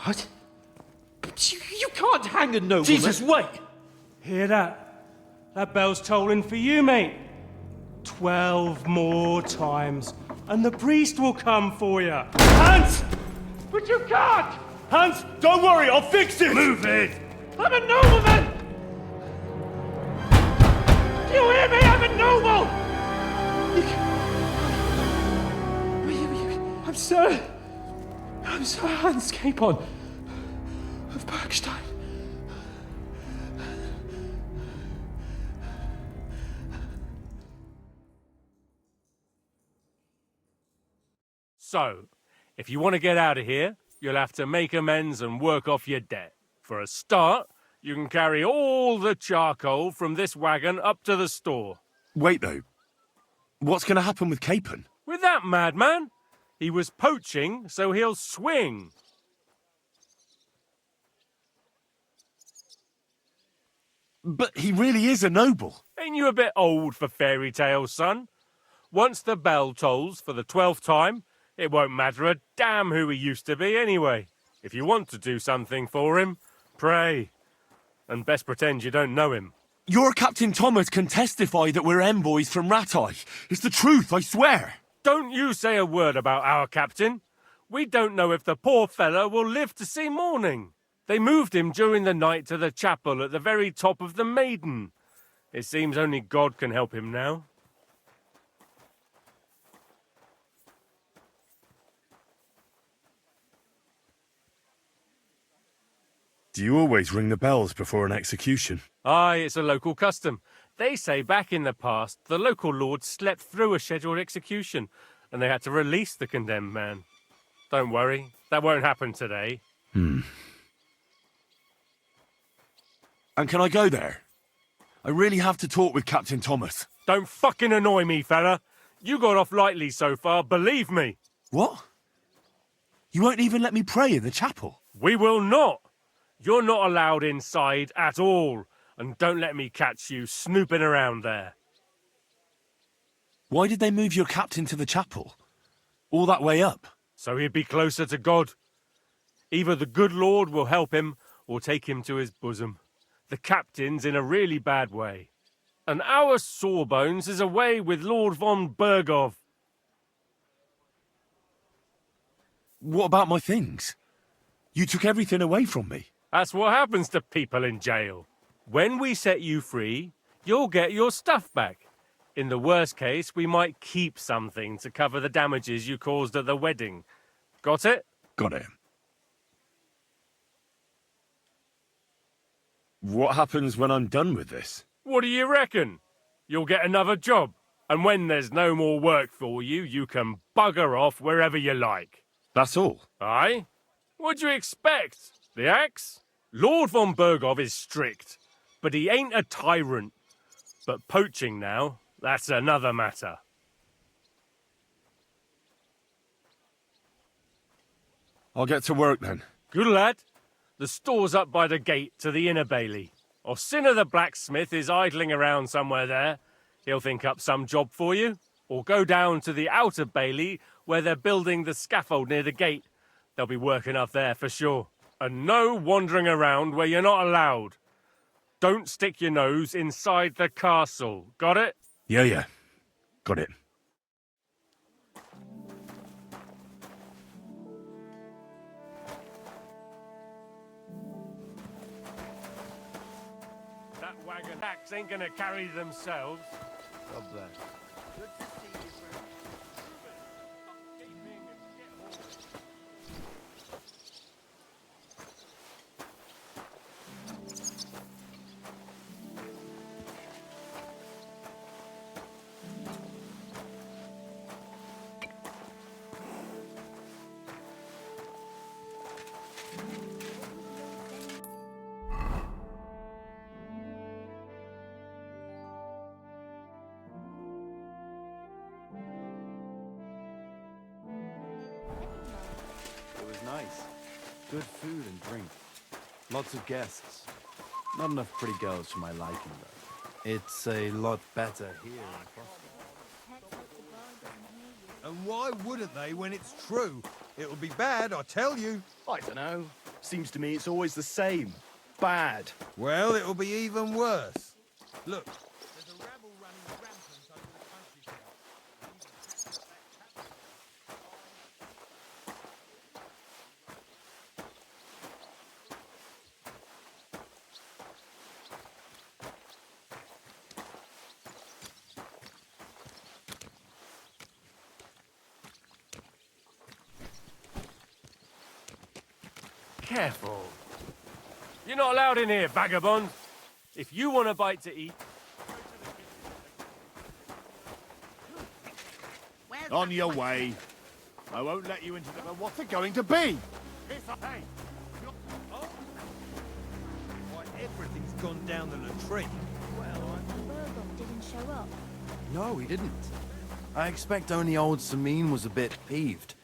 What? You can't hang a nobleman. Jesus, wait! Hear that? That bell's tolling for you, mate. 12 more times, and the priest will come for you. Hans! But you can't! Hans, don't worry, I'll fix it! Move it! I'm a nobleman! Do you hear me? I'm a noble! I'm Sir Hans Capon of Bergstein. So, if you want to get out of here, you'll have to make amends and work off your debt. For a start, you can carry all the charcoal from this wagon up to the store. Wait, though. What's going to happen with Capon? With that madman? He was poaching, so he'll swing. But he really is a noble. Ain't you a bit old for fairy tales, son? Once the bell tolls for the 12th time, it won't matter a damn who he used to be anyway. If you want to do something for him, pray. And best pretend you don't know him. Your Captain Thomas can testify that we're envoys from Rattay. It's the truth, I swear. Don't you say a word about our captain. We don't know if the poor fellow will live to see morning. They moved him during the night to the chapel at the very top of the Maiden. It seems only God can help him now. Do you always ring the bells before an execution? Aye, it's a local custom. They say back in the past, the local lord slept through a scheduled execution, and they had to release the condemned man. Don't worry, that won't happen today. And can I go there? I really have to talk with Captain Thomas. Don't fucking annoy me, fella. You got off lightly so far, believe me. What? You won't even let me pray in the chapel? We will not. You're not allowed inside at all, and don't let me catch you snooping around there. Why did they move your captain to the chapel? All that way up? So he'd be closer to God. Either the good Lord will help him, or take him to his bosom. The captain's in a really bad way. And our Sawbones is away with Lord von Bergov. What about my things? You took everything away from me. That's what happens to people in jail. When we set you free, you'll get your stuff back. In the worst case, we might keep something to cover the damages you caused at the wedding. Got it? Got it. What happens when I'm done with this? What do you reckon? You'll get another job. And when there's no more work for you, you can bugger off wherever you like. That's all? Aye? What'd you expect? The axe? Lord von Bergov is strict, but he ain't a tyrant. But poaching now, that's another matter. I'll get to work then. Good lad. The store's up by the gate to the inner bailey. Orsina the blacksmith is idling around somewhere there. He'll think up some job for you. Or go down to the outer bailey where they're building the scaffold near the gate. They'll be working up there for sure. And no wandering around where you're not allowed. Don't stick your nose inside the castle. Got it? Yeah. Got it. That wagon axe ain't gonna carry themselves. God bless. Good to see you, friend. It was nice. Good food and drink. Lots of guests. Not enough pretty girls for my liking, though. It's a lot better here in Boston. And why wouldn't they when it's true? It'll be bad, I tell you. I don't know. Seems to me it's always the same. Bad. Well, it'll be even worse. Look, there's a rabble running rampant over the countryside. Careful. You're not allowed in here, vagabond. If you want a bite to eat, On your way. I won't let you into the... What's it going to be? Hey! Why, everything's gone down the latrine. Burgon didn't show up. No, he didn't. I expect only old Samin was a bit peeved,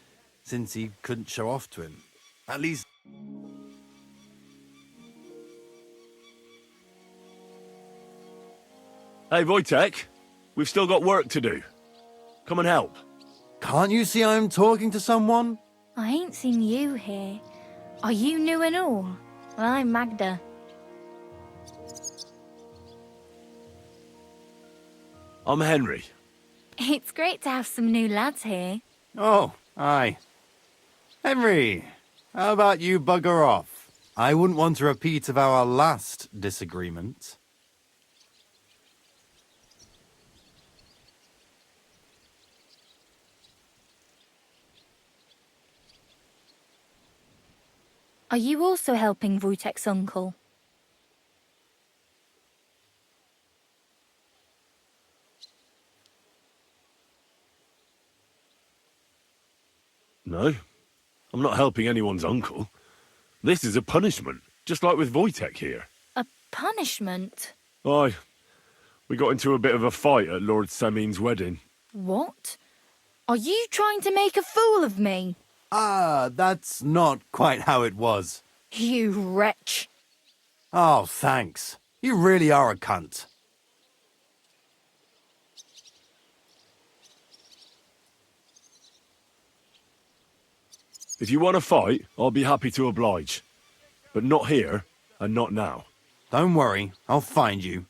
since he couldn't show off to him. At least... Hey, Wojtek, we've still got work to do. Come and help. Can't you see I'm talking to someone? I ain't seen you here. Are you new and all? Well, I'm Magda. I'm Henry. It's great to have some new lads here. Oh, aye. Henry, how about you bugger off? I wouldn't want a repeat of our last disagreement. Are you also helping Wojtek's uncle? No, I'm not helping anyone's uncle. This is a punishment, just like with Wojtek here. A punishment? Aye, we got into a bit of a fight at Lord Samin's wedding. What? Are you trying to make a fool of me? Ah, that's not quite how it was. You wretch. Oh, thanks. You really are a cunt. If you want to fight, I'll be happy to oblige. But not here, and not now. Don't worry, I'll find you.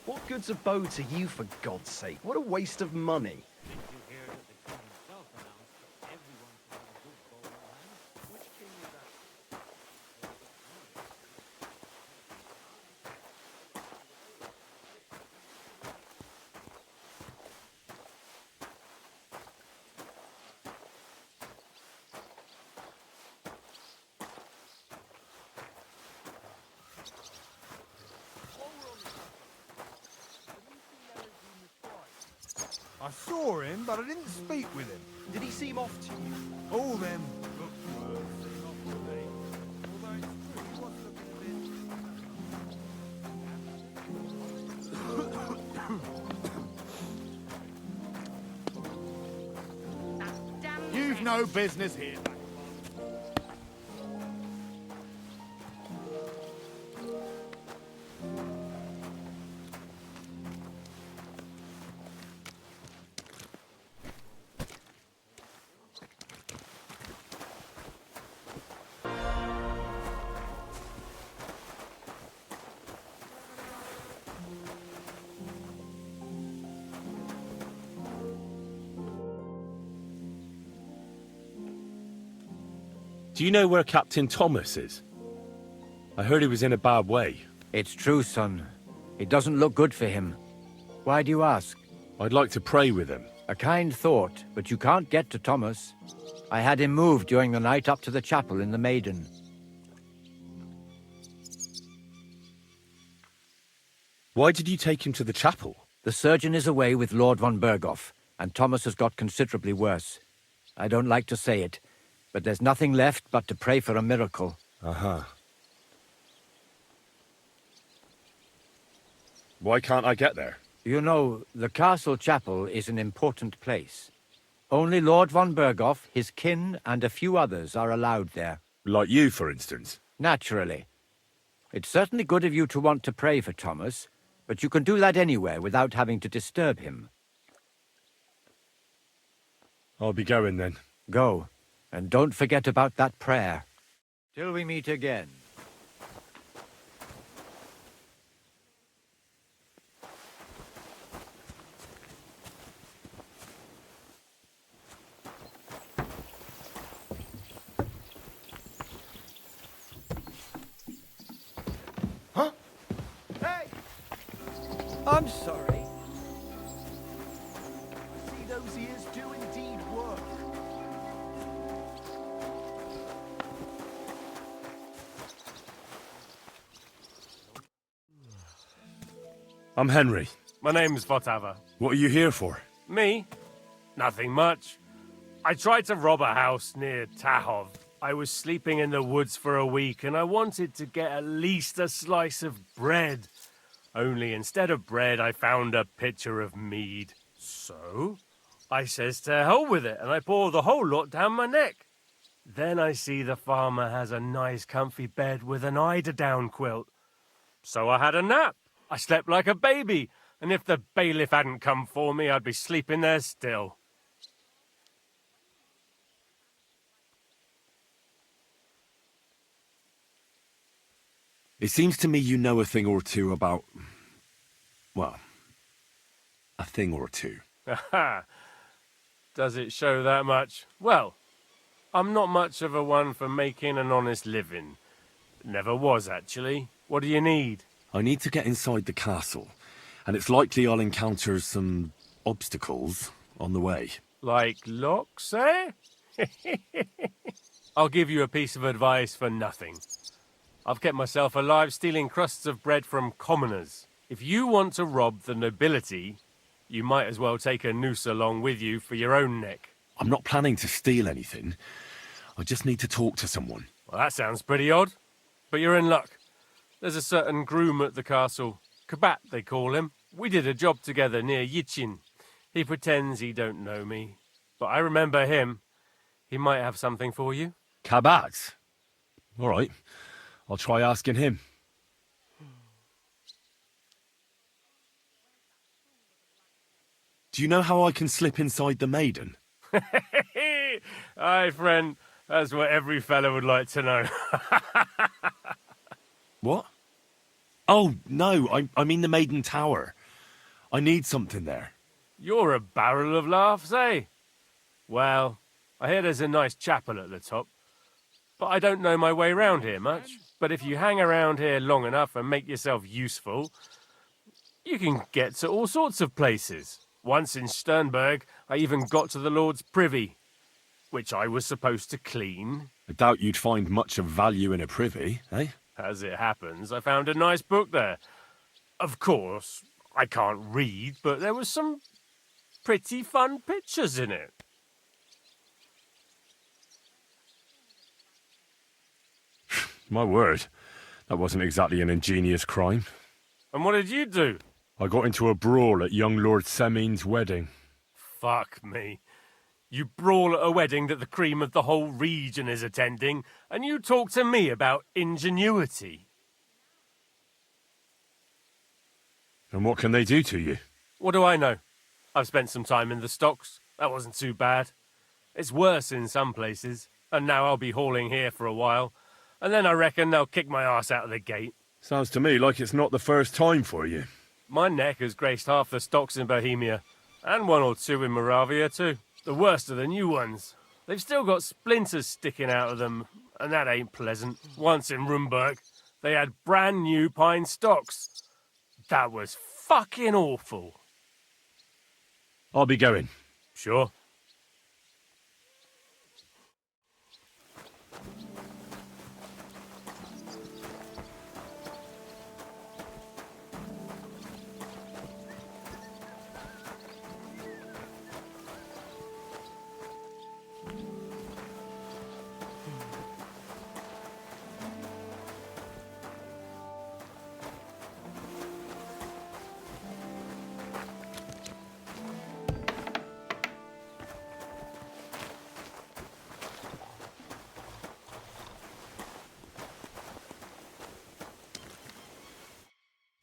What good's a bow to you, for God's sake? What a waste of money. I saw him, but I didn't speak with him. Did he seem off to you? All them bookworms seem off to me. Although it's true, he was looking a bit... You've no business here. Do you know where Captain Thomas is? I heard he was in a bad way. It's true, son. It doesn't look good for him. Why do you ask? I'd like to pray with him. A kind thought, but you can't get to Thomas. I had him moved during the night up to the chapel in the Maiden. Why did you take him to the chapel? The surgeon is away with Lord von Berghoff, and Thomas has got considerably worse. I don't like to say it, but there's nothing left but to pray for a miracle. Uh-huh. Why can't I get there? You know, the castle chapel is an important place. Only Lord von Berghoff, his kin, and a few others are allowed there. Like you, for instance. Naturally. It's certainly good of you to want to pray for Thomas, but you can do that anywhere without having to disturb him. I'll be going then. Go, and don't forget about that prayer. Till we meet again. I'm sorry. See, those ears do indeed work. I'm Henry. My name's Votava. What are you here for? Me? Nothing much. I tried to rob a house near Tahov. I was sleeping in the woods for a week and I wanted to get at least a slice of bread. Only instead of bread, I found a pitcher of mead. So, I says to hell with it and I pour the whole lot down my neck. Then I see the farmer has a nice comfy bed with an eider-down quilt. So I had a nap. I slept like a baby, and if the bailiff hadn't come for me, I'd be sleeping there still. It seems to me you know a thing or two about... well, a thing or two. Aha! Does it show that much? Well, I'm not much of a one for making an honest living. Never was, actually. What do you need? I need to get inside the castle, and it's likely I'll encounter some obstacles on the way. Like locks, eh? I'll give you a piece of advice for nothing. I've kept myself alive stealing crusts of bread from commoners. If you want to rob the nobility, you might as well take a noose along with you for your own neck. I'm not planning to steal anything. I just need to talk to someone. Well, that sounds pretty odd, but you're in luck. There's a certain groom at the castle. Kabat, they call him. We did a job together near Yichin. He pretends he don't know me, but I remember him. He might have something for you. Kabat? All right. I'll try asking him. Do you know how I can slip inside the Maiden? Aye, friend. That's what every fellow would like to know. What? Oh, no, I mean the Maiden Tower. I need something there. You're a barrel of laughs, eh? Well, I hear there's a nice chapel at the top. But I don't know my way round here much. But if you hang around here long enough and make yourself useful, you can get to all sorts of places. Once in Sternberg, I even got to the Lord's privy, which I was supposed to clean. I doubt you'd find much of value in a privy, eh? As it happens, I found a nice book there. Of course, I can't read, but there was some pretty fun pictures in it. My word, that wasn't exactly an ingenious crime. And what did you do? I got into a brawl at young Lord Semin's wedding. Fuck me. You brawl at a wedding that the cream of the whole region is attending, and you talk to me about ingenuity. And what can they do to you? What do I know? I've spent some time in the stocks. That wasn't too bad. It's worse in some places, and now I'll be hauling here for a while, and then I reckon they'll kick my ass out of the gate. Sounds to me like it's not the first time for you. My neck has graced half the stocks in Bohemia, and one or two in Moravia too. The worst are the new ones. They've still got splinters sticking out of them, and that ain't pleasant. Once in Rumburg, They had brand new pine stocks. That was fucking awful. I'll be going. Sure.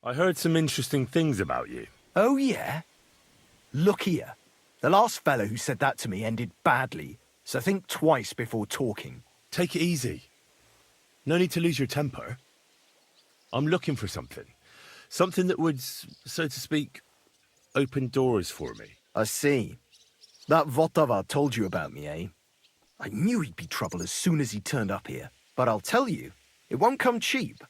I heard some interesting things about you. Oh, yeah? Look here. The last fellow who said that to me ended badly, so think twice before talking. Take it easy. No need to lose your temper. I'm looking for something. Something that would, so to speak, open doors for me. I see. That Votava told you about me, eh? I knew he'd be trouble as soon as he turned up here. But I'll tell you, it won't come cheap.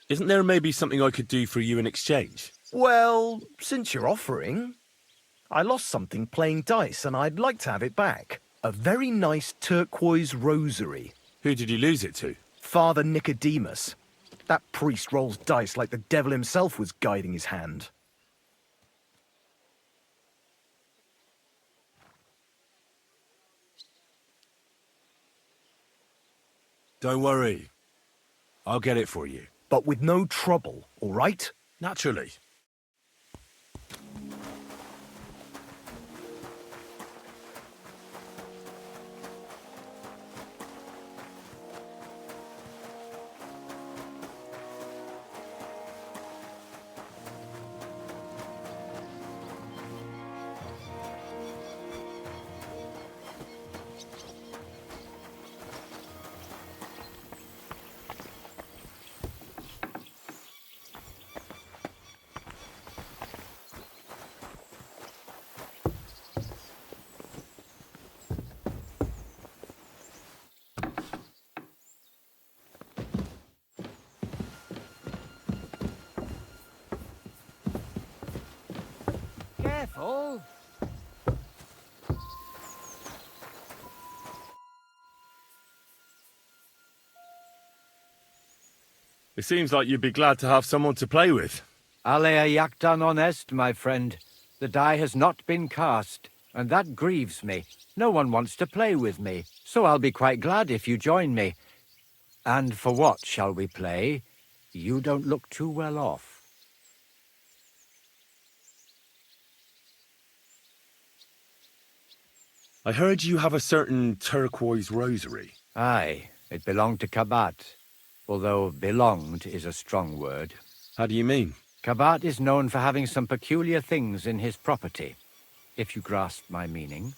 Isn't there maybe something I could do for you in exchange? Well, since you're offering, I lost something playing dice and I'd like to have it back. A very nice turquoise rosary. Who did you lose it to? Father Nicodemus. That priest rolls dice like the devil himself was guiding his hand. Don't worry. I'll get it for you. But with no trouble, all right? Naturally. Careful. It seems like you'd be glad to have someone to play with. Alea jactan honest, my friend. The die has not been cast, and that grieves me. No one wants to play with me, so I'll be quite glad if you join me. And for what shall we play? You don't look too well off. I heard you have a certain turquoise rosary. Aye, it belonged to Kabat, although belonged is a strong word. How do you mean? Kabat is known for having some peculiar things in his property, if you grasp my meaning.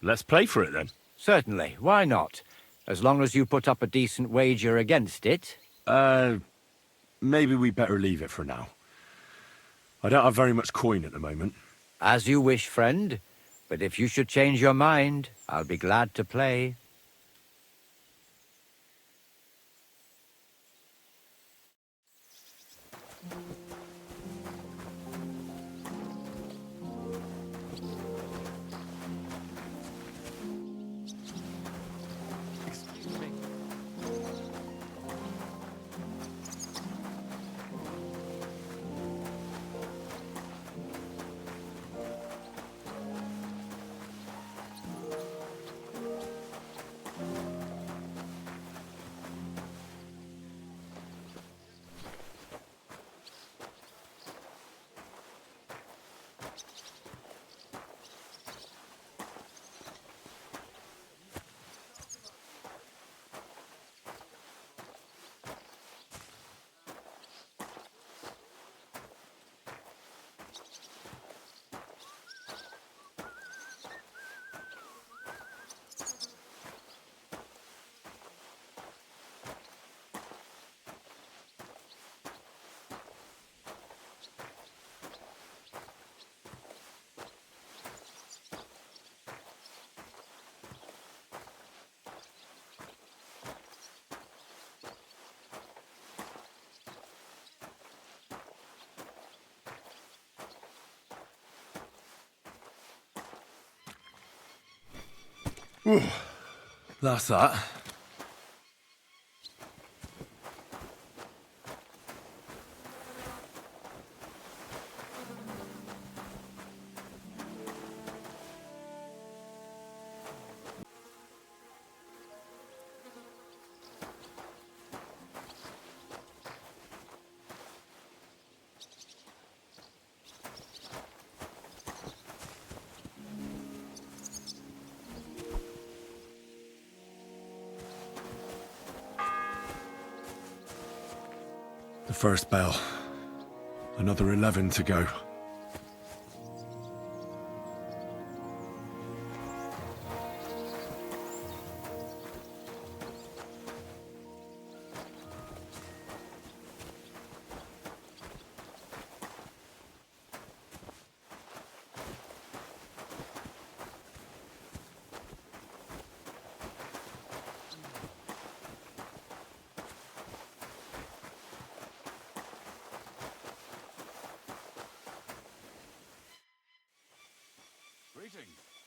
Let's play for it then. Certainly, why not? As long as you put up a decent wager against it. Maybe we better leave it for now. I don't have very much coin at the moment. As you wish, friend. But if you should change your mind, I'll be glad to play. That's that. The first bell. Another 11 to go.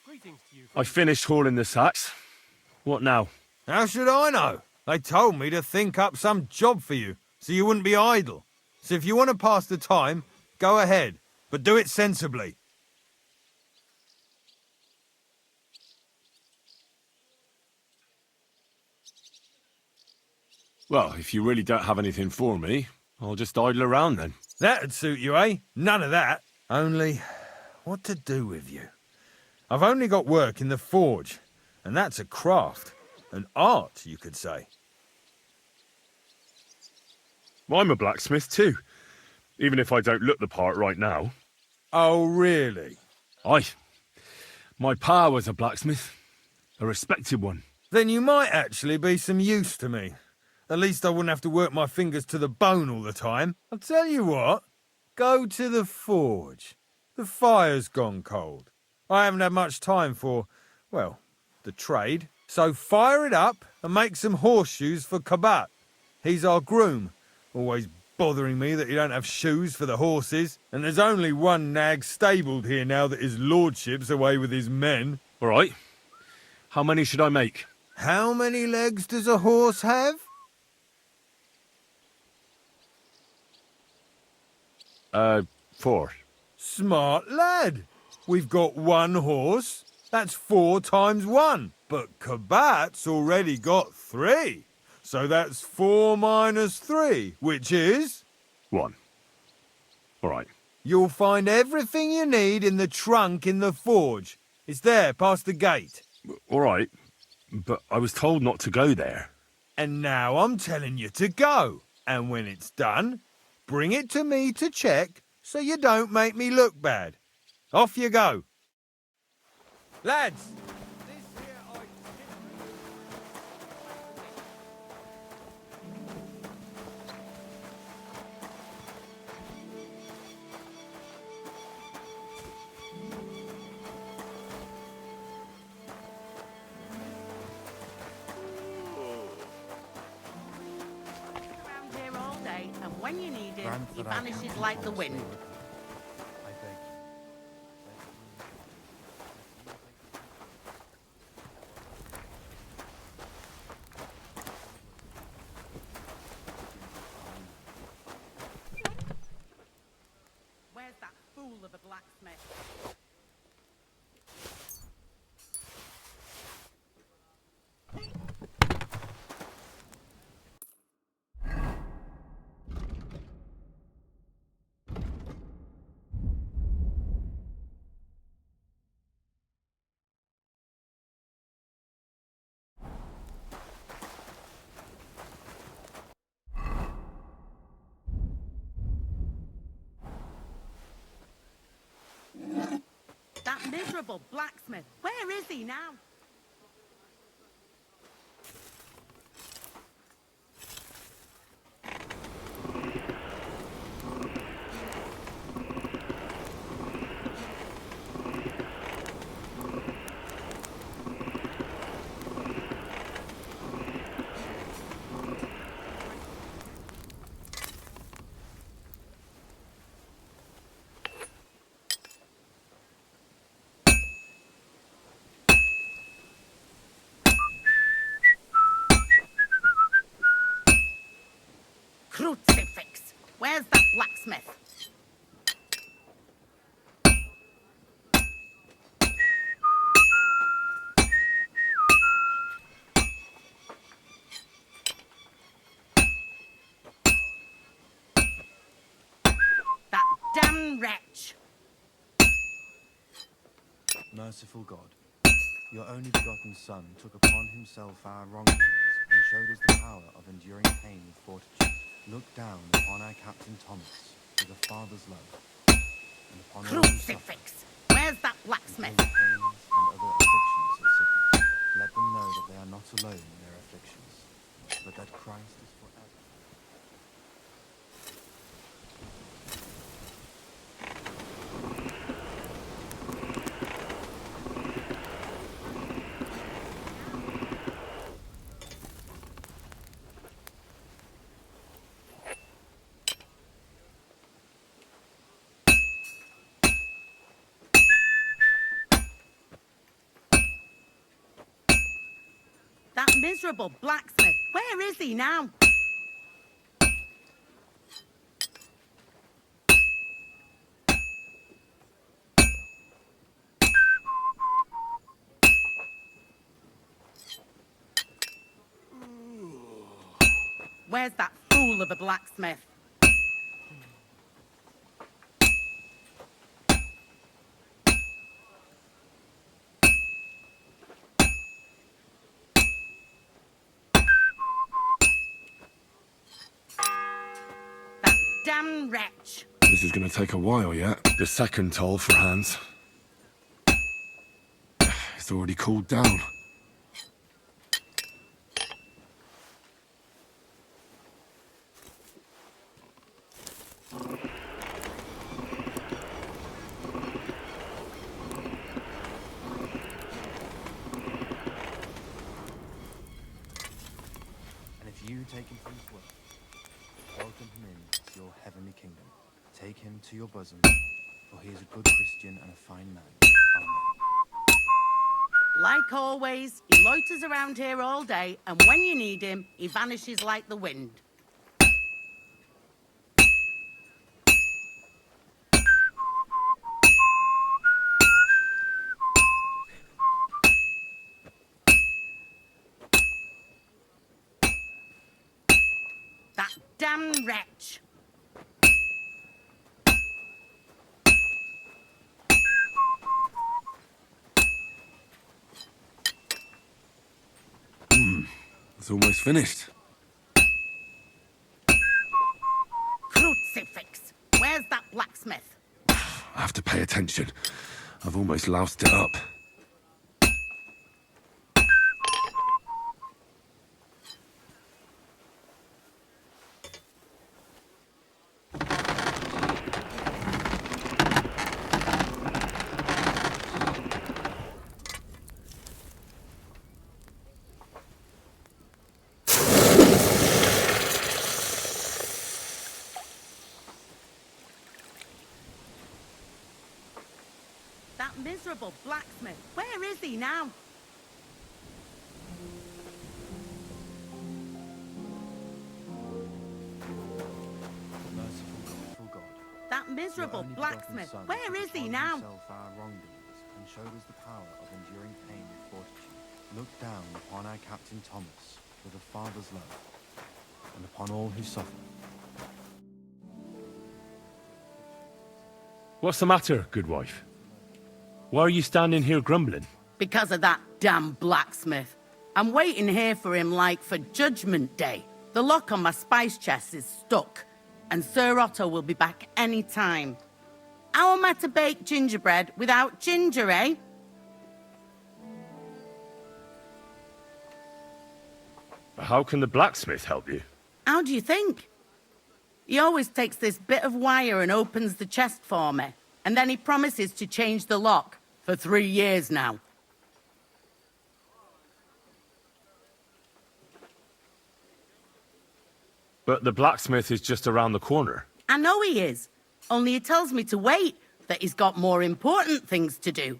Greetings to you. I finished hauling the sacks. What now? How should I know? They told me to think up some job for you, so you wouldn't be idle. So if you want to pass the time, go ahead, but do it sensibly. Well, if you really don't have anything for me, I'll just idle around then. That'd suit you, eh? None of that. Only, what to do with you? I've only got work in the forge, and that's a craft. An art, you could say. I'm a blacksmith too, even if I don't look the part right now. Oh, really? Aye. My pa was a blacksmith. A respected one. Then you might actually be some use to me. At least I wouldn't have to work my fingers to the bone all the time. I'll tell you what. Go to the forge. The fire's gone cold. I haven't had much time for, well, the trade. So fire it up and make some horseshoes for Kabat. He's our groom. Always bothering me that you don't have shoes for the horses. And there's only one nag stabled here now that his lordship's away with his men. All right. How many should I make? How many legs does a horse have? 4. Smart lad. We've got one horse. That's 4 times 1. But Kabat's already got 3. So that's 4 minus 3, which is... 1. All right. You'll find everything you need in the trunk in the forge. It's there, past the gate. All right. But I was told not to go there. And now I'm telling you to go. And when it's done, bring it to me to check so you don't make me look bad. Off you go. Lads! This here Around here all day, and when you need him, he vanishes like the wind. Where's that fool of a blacksmith? That miserable blacksmith. Where is he now? Crucifix! Where's that blacksmith? That damn wretch! Merciful God, your only begotten Son took upon himself our wrongdoings and showed us the power of enduring pain with fortitude. Look down upon our Captain Thomas with a father's love, and upon all who suffer, Crucifix! Where's that blacksmith? pains and other afflictions of sickness. Let them know that they are not alone in their afflictions, but that Christ is forever. That miserable blacksmith. Where is he now? Where's that fool of a blacksmith? That damn wretch. This is going to take a while yet. The second toll for Hans. It's already cooled down. And if you take him for his word, welcome him into your heavenly kingdom. Take him to your bosom, for he is a good Christian and a fine man. Amen. Like always, he loiters around here all day, and when you need him, he vanishes like the wind. That damn wretch. It's almost finished. Crucifix! Where's that blacksmith? I have to pay attention. I've almost loused it up. That miserable blacksmith. Where is he now? Merciful God, That miserable your only blacksmith. begotten Son Where took is he upon now? himself our wrongdoings and showed us the power of enduring pain with fortitude. Look down upon our Captain Thomas with a father's love, and upon all who suffer. What's the matter, good wife? Why are you standing here grumbling? Because of that damn blacksmith. I'm waiting here for him like for Judgment Day. The lock on my spice chest is stuck, and Sir Otto will be back any time. How am I to bake gingerbread without ginger, eh? How can the blacksmith help you? How do you think? He always takes this bit of wire and opens the chest for me, and then he promises to change the lock for 3 years now. But the blacksmith is just around the corner. I know he is, only he tells me to wait, that he's got more important things to do.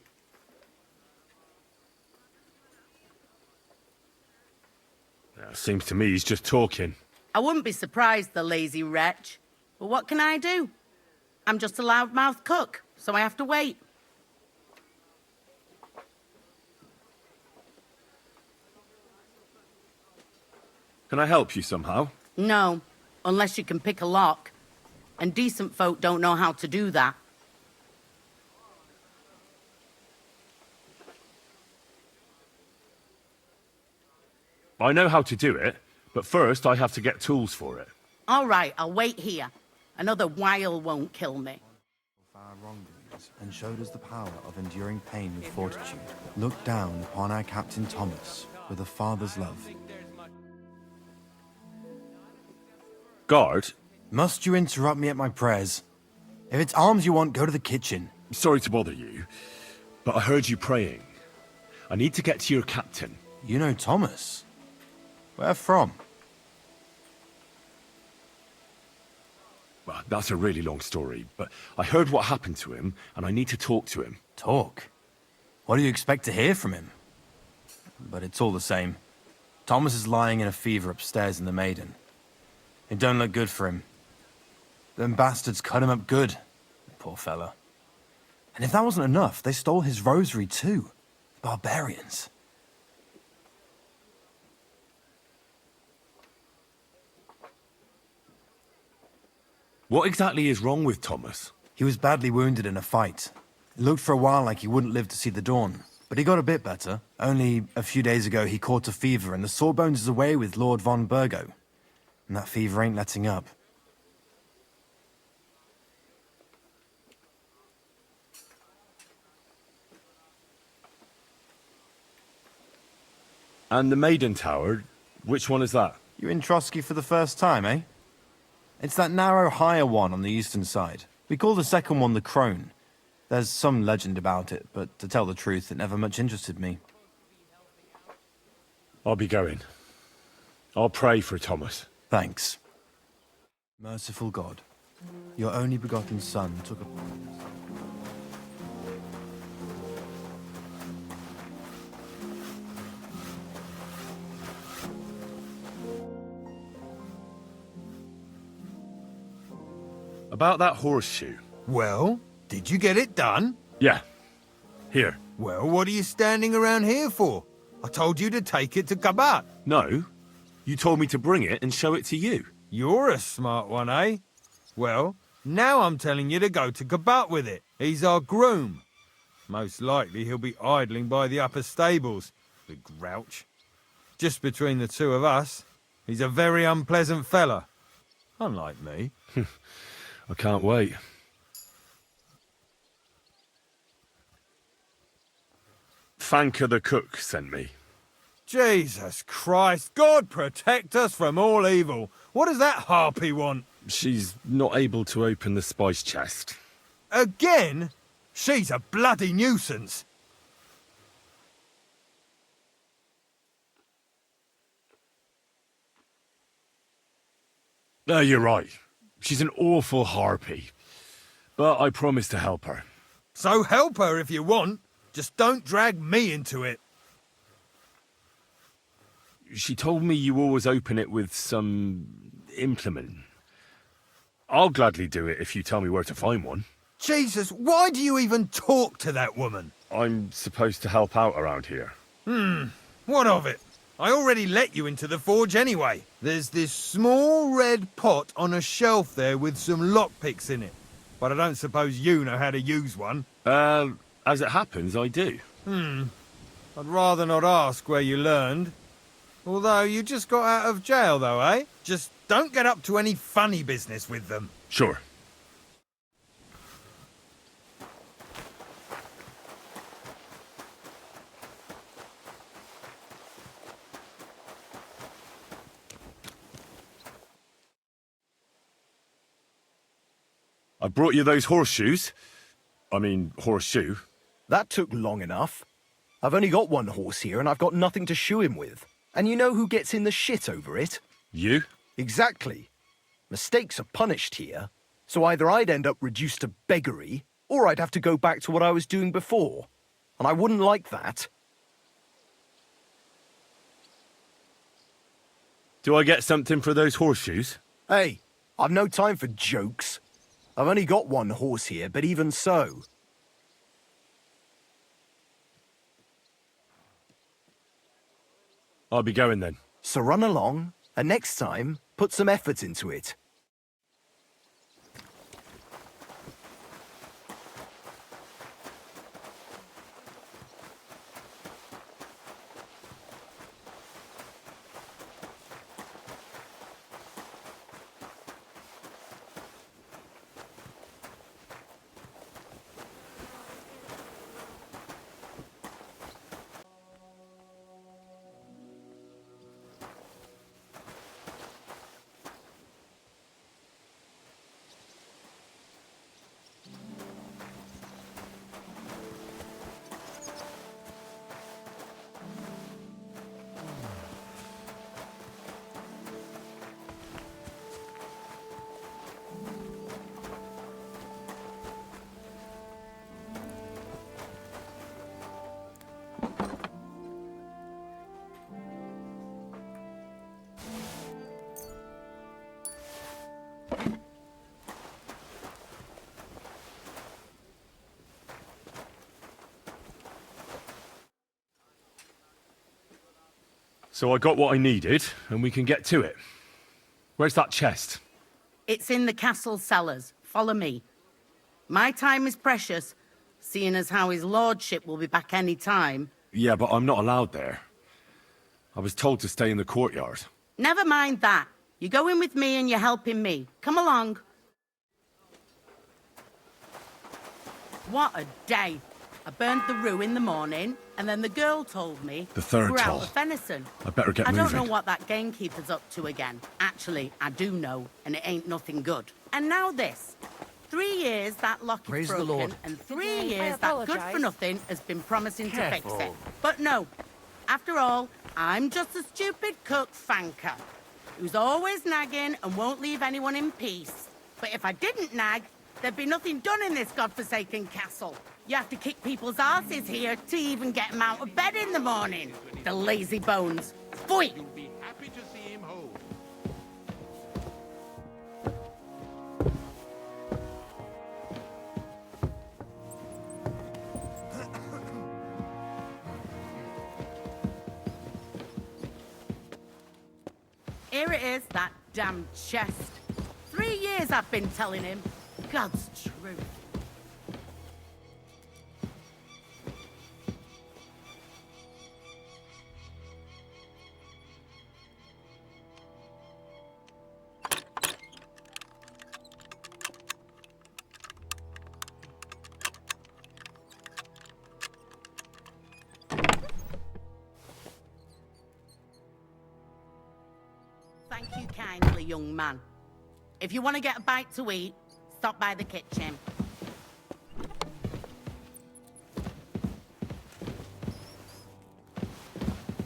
Seems to me he's just talking. I wouldn't be surprised, the lazy wretch. But what can I do? I'm just a loudmouth cook, so I have to wait. Can I help you somehow? No, unless you can pick a lock. And decent folk don't know how to do that. I know how to do it, but first I have to get tools for it. All right, I'll wait here. Another while won't kill me. Our wrongdoings and showed us the power of enduring pain with fortitude. Look down upon our Captain Thomas with a father's love. Guard? Must you interrupt me at my prayers? If it's arms you want, go to the kitchen. Sorry to bother you, but I heard you praying. I need to get to your captain. You know Thomas? Where from? Well, that's a really long story, but I heard what happened to him, and I need to talk to him. Talk? What do you expect to hear from him? But it's all the same. Thomas is lying in a fever upstairs in the Maiden. It don't look good for him. Them bastards cut him up good. Poor fella. And if that wasn't enough, they stole his rosary too. Barbarians. What exactly is wrong with Thomas? He was badly wounded in a fight. It looked for a while like he wouldn't live to see the dawn. But he got a bit better. Only a few days ago he caught a fever and the Sawbones is away with Lord von Burgo. And that fever ain't letting up. And the Maiden Tower, which one is that? You're in Trotsky for the first time, eh? It's that narrow, higher one on the eastern side. We call the second one the Crone. There's some legend about it, but to tell the truth, it never much interested me. I'll be going. I'll pray for Thomas. Thanks. Merciful God, your only begotten Son took upon himself. About that horseshoe. Well, did you get it done? Yeah. Here. Well, what are you standing around here for? I told you to take it to Kabat. No. You told me to bring it and show it to you. You're a smart one, eh? Well, now I'm telling you to go to Kabat with it. He's our groom. Most likely he'll be idling by the upper stables, the grouch. Just between the two of us, he's a very unpleasant fella. Unlike me. I can't wait. Fanka the cook sent me. Jesus Christ, God protect us from all evil. What does that harpy want? She's not able to open the spice chest. Again? She's a bloody nuisance. You're right. She's an awful harpy. But I promise to help her. So help her if you want. Just don't drag me into it. She told me you always open it with some implement. I'll gladly do it if you tell me where to find one. Jesus, why do you even talk to that woman? I'm supposed to help out around here. What of it? I already let you into the forge anyway. There's this small red pot on a shelf there with some lockpicks in it. But I don't suppose you know how to use one. As it happens, I do. I'd rather not ask where you learned. Although you just got out of jail though, eh? Just don't get up to any funny business with them. Sure. I brought you those horseshoes. I mean, horseshoe. That took long enough. I've only got one horse here and I've got nothing to shoe him with. And you know who gets in the shit over it? You? Exactly. Mistakes are punished here. So either I'd end up reduced to beggary, or I'd have to go back to what I was doing before. And I wouldn't like that. Do I get something for those horseshoes? Hey, I've no time for jokes. I've only got one horse here, but even so. I'll be going then. So run along, and next time, put some effort into it. So I got what I needed, and we can get to it. Where's that chest? It's in the castle cellars. Follow me. My time is precious, seeing as how his lordship will be back any time. Yeah, but I'm not allowed there. I was told to stay in the courtyard. Never mind that. You go in with me and you're helping me. Come along. What a day. I burned the rue in the morning, and then the girl told me The third we're out toll. of venison. I better get I moving. don't know what that gamekeeper's up to again. Actually, I do know, and it ain't nothing good. And now this. 3 years that lock is Praise the broken, Lord. and 3 I years that good for apologise. nothing has been promising to fix Careful. it. But no. After all, I'm just a stupid cook fanker who's always nagging and won't leave anyone in peace. But if I didn't nag, there'd be nothing done in this godforsaken castle. You have to kick people's asses here to even get them out of bed in the morning. The lazy bones. Pfui! You'll be happy to see him home. Here it is, that damn chest. 3 years I've been telling him. God's truth. Thank you kindly, young man. If you want to get a bite to eat, stop by the kitchen.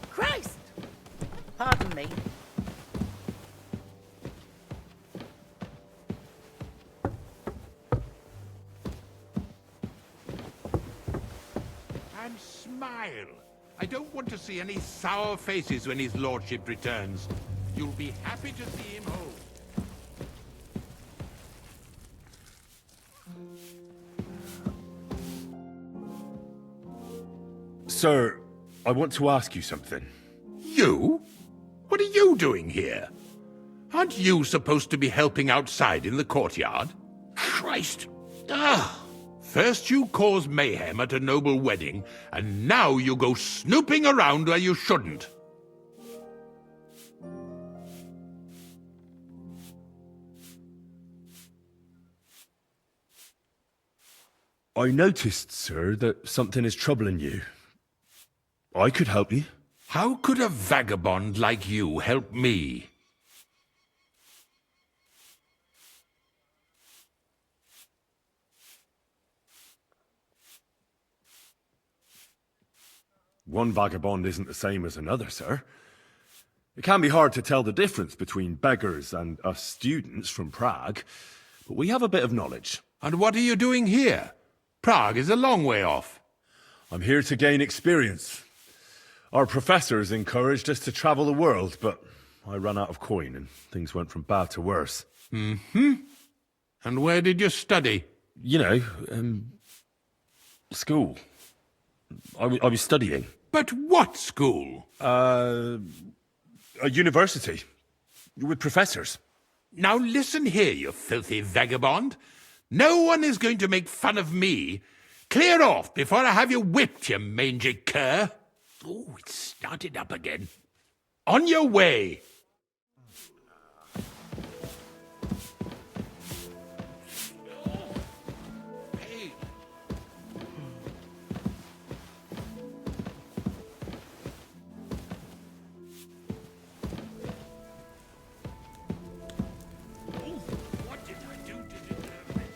Christ! Pardon me. And smile. I don't want to see any sour faces when his lordship returns. You'll be happy to see him home. Sir, I want to ask you something. You? What are you doing here? Aren't you supposed to be helping outside in the courtyard? Christ! Ah! First you cause mayhem at a noble wedding, and now you go snooping around where you shouldn't. I noticed, sir, that something is troubling you. I could help you. How could a vagabond like you help me? One vagabond isn't the same as another, sir. It can be hard to tell the difference between beggars and us students from Prague, but we have a bit of knowledge. And what are you doing here? Prague is a long way off. I'm here to gain experience. Our professors encouraged us to travel the world, but I ran out of coin and things went from bad to worse. Mm-hmm. And where did you study? You know, school. I was studying. But what school? A university. With professors. Now listen here, you filthy vagabond. No one is going to make fun of me. Clear off before I have you whipped, you mangy cur. Oh, it started up again. On your way. What did I do to deserve this?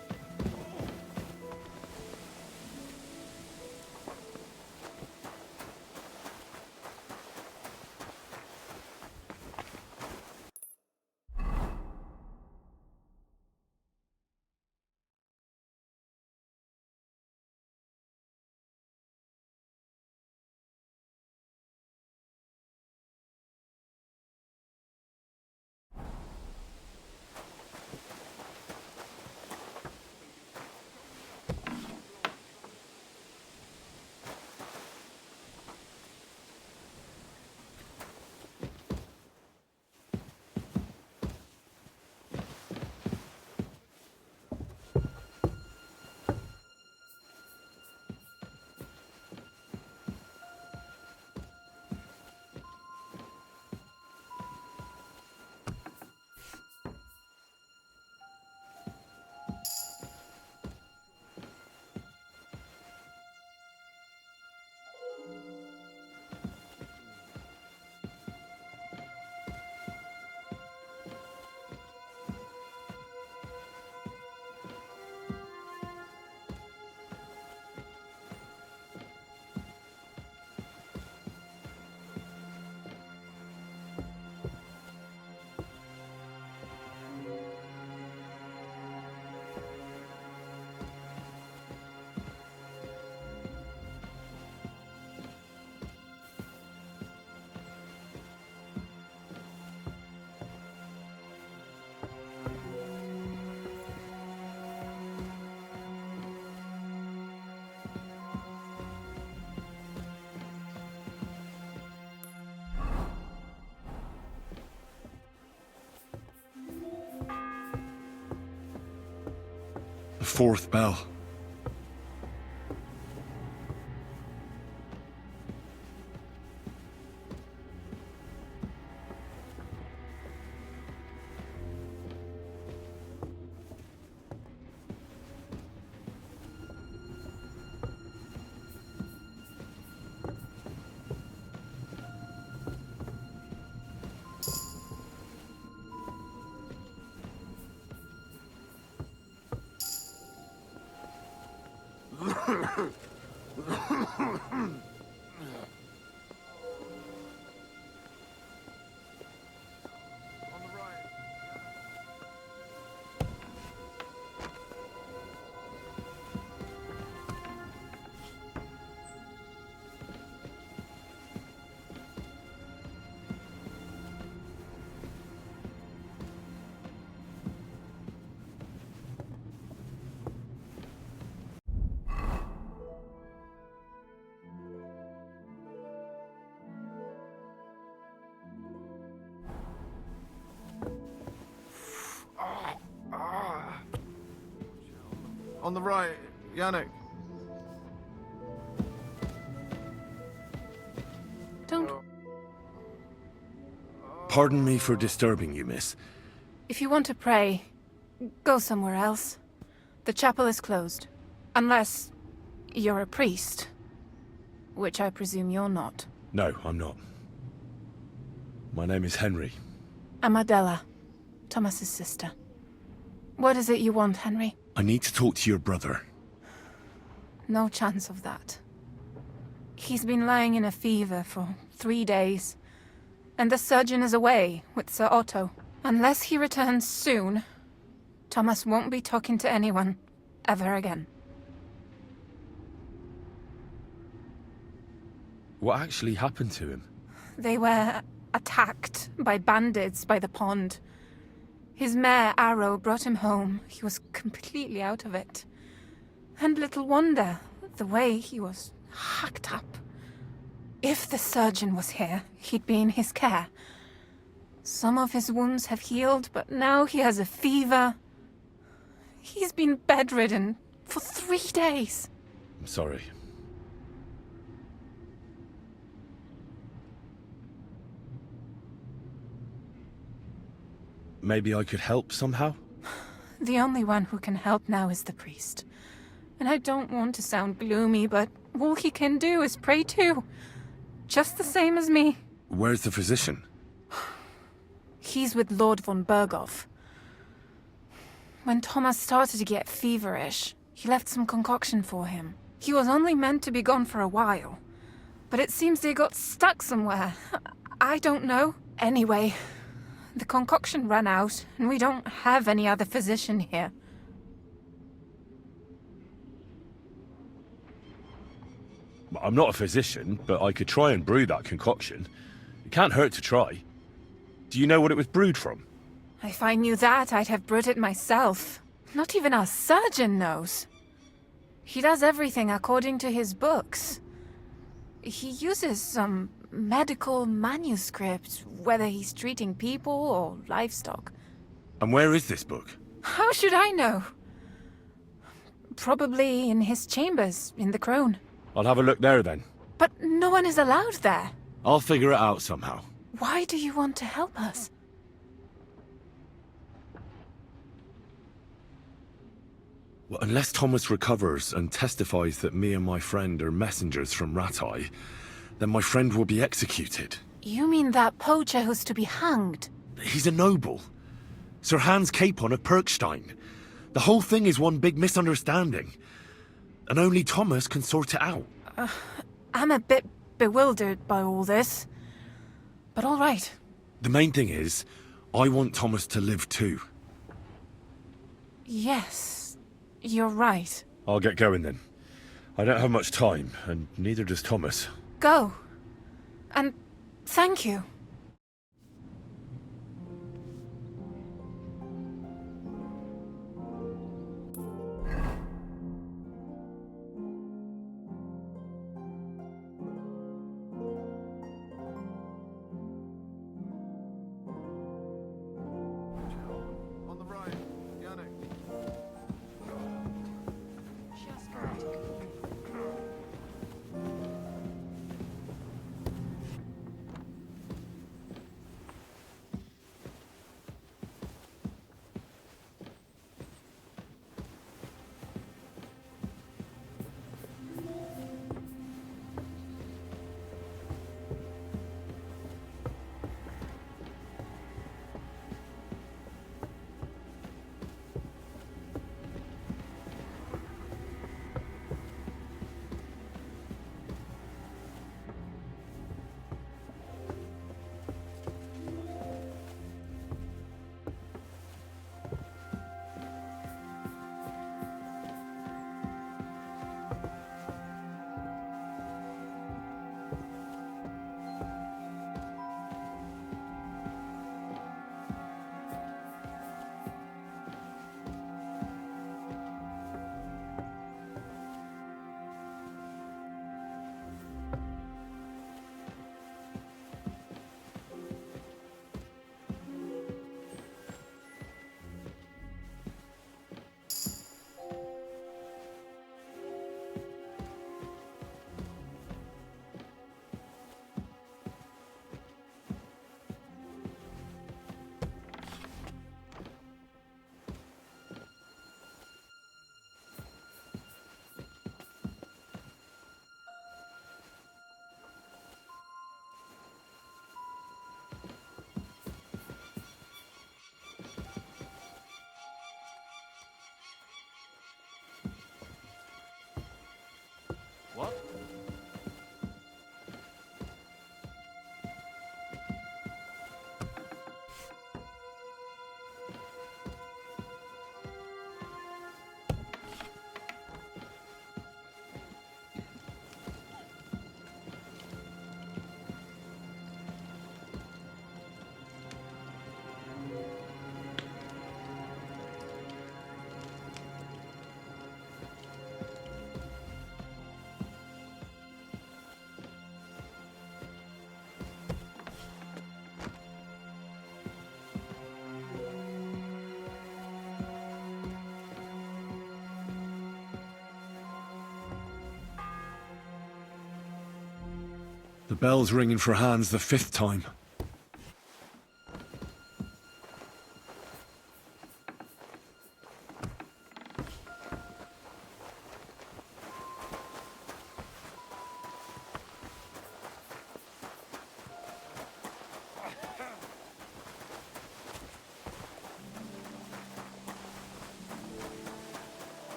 The fourth bell. On the right, Yannick. Don't. Pardon me for disturbing you, miss. If you want to pray, go somewhere else. The chapel is closed. Unless you're a priest. Which I presume you're not. No, I'm not. My name is Henry. I'm Adela, Thomas's sister. What is it you want, Henry? I need to talk to your brother. No chance of that. He's been lying in a fever for 3 days. And the surgeon is away with Sir Otto. Unless he returns soon, Thomas won't be talking to anyone ever again. What actually happened to him? They were attacked by bandits by the pond. His mare, Arrow, brought him home. He was completely out of it. And little wonder, the way he was hacked up. If the surgeon was here, he'd be in his care. Some of his wounds have healed, but now he has a fever. He's been bedridden for 3 days. I'm sorry. Maybe I could help somehow? The only one who can help now is the priest. And I don't want to sound gloomy, but all he can do is pray too. Just the same as me. Where's the physician? He's with Lord von Berghoff. When Thomas started to get feverish, he left some concoction for him. He was only meant to be gone for a while. But it seems they got stuck somewhere. I don't know. Anyway, the concoction ran out, and we don't have any other physician here. I'm not a physician, but I could try and brew that concoction. It can't hurt to try. Do you know what it was brewed from? If I knew that, I'd have brewed it myself. Not even our surgeon knows. He does everything according to his books. He uses some medical manuscript, whether he's treating people or livestock. And where is this book? How should I know? Probably in his chambers, in the Crone. I'll have a look there then. But no one is allowed there. I'll figure it out somehow. Why do you want to help us? Well, unless Thomas recovers and testifies that me and my friend are messengers from Rattay, then my friend will be executed. You mean that poacher who's to be hanged? He's a noble. Sir Hans Capon of Perkstein. The whole thing is one big misunderstanding. And only Thomas can sort it out. I'm a bit bewildered by all this. But all right. The main thing is, I want Thomas to live too. Yes, you're right. I'll get going then. I don't have much time, and neither does Thomas. Go. And thank you. The bell's ringing for Hans the 5th time.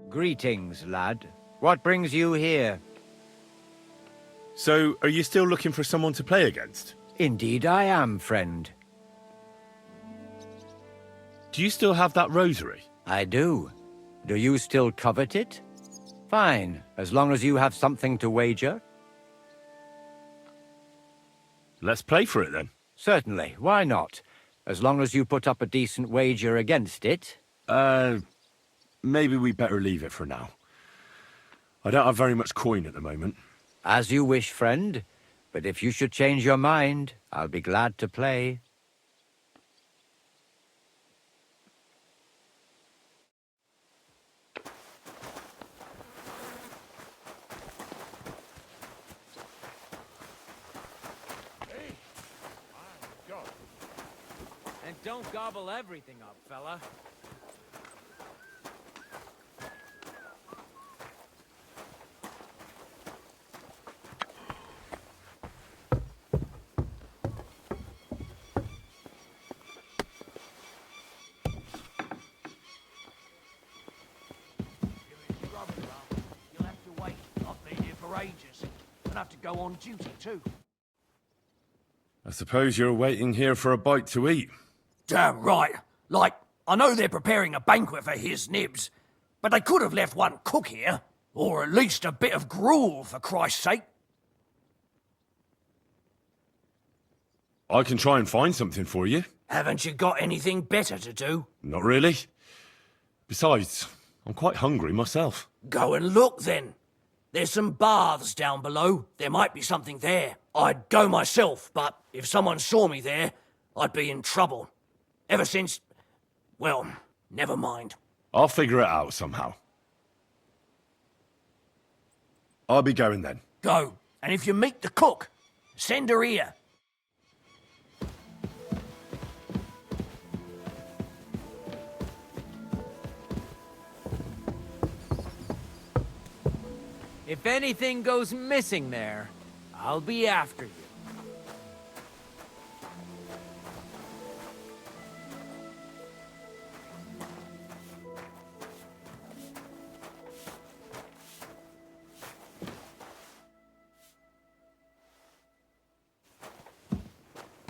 Greetings, lad. What brings you here? So, are you still looking for someone to play against? Indeed I am, friend. Do you still have that rosary? I do. Do you still covet it? Fine, as long as you have something to wager. Let's play for it then. Certainly, why not? As long as you put up a decent wager against it. Maybe we better leave it for now. I don't have very much coin at the moment. As you wish, friend. But if you should change your mind, I'll be glad to play. Hey! My God. And don't gobble everything up, fella. You'll have to wait. I've been here for ages. And have to go on duty too. I suppose you're waiting here for a bite to eat. Damn right. Like, I know they're preparing a banquet for his nibs, but they could have left one cook here. Or at least a bit of gruel, for Christ's sake. I can try and find something for you. Haven't you got anything better to do? Not really. Besides, I'm quite hungry myself. Go and look then. There's some baths down below. There might be something there. I'd go myself, but if someone saw me there, I'd be in trouble. Ever since... well, never mind. I'll figure it out somehow. I'll be going then. Go. And if you meet the cook, send her here. If anything goes missing there, I'll be after you.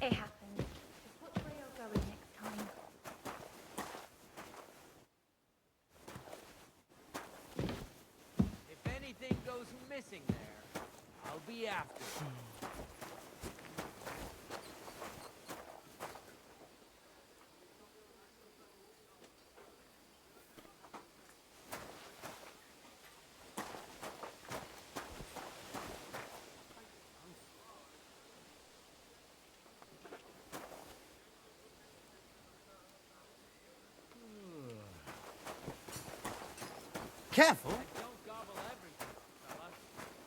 It happens. Just watch where you're going next time. If anything goes missing there, I'll be after you. Careful!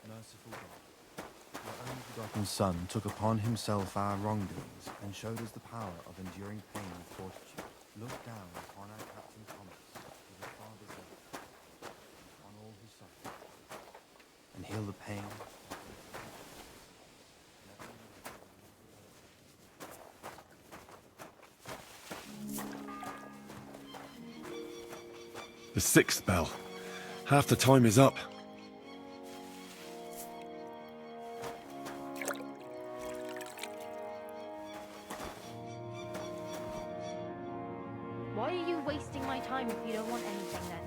Merciful God, your only begotten Son took upon himself our wrongdoings and showed us the power of enduring pain and fortitude. Look down upon our Captain Thomas with a father's love, on all who suffer, and heal the pain. The 6th bell. Half the time is up. Why are you wasting my time if you don't want anything then?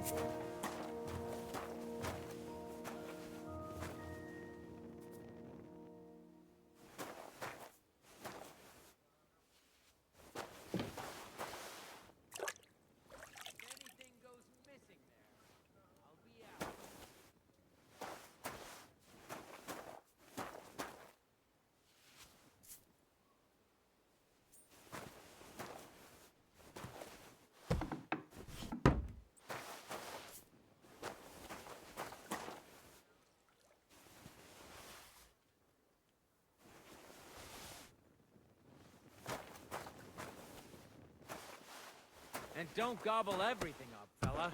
And don't gobble everything up, fella.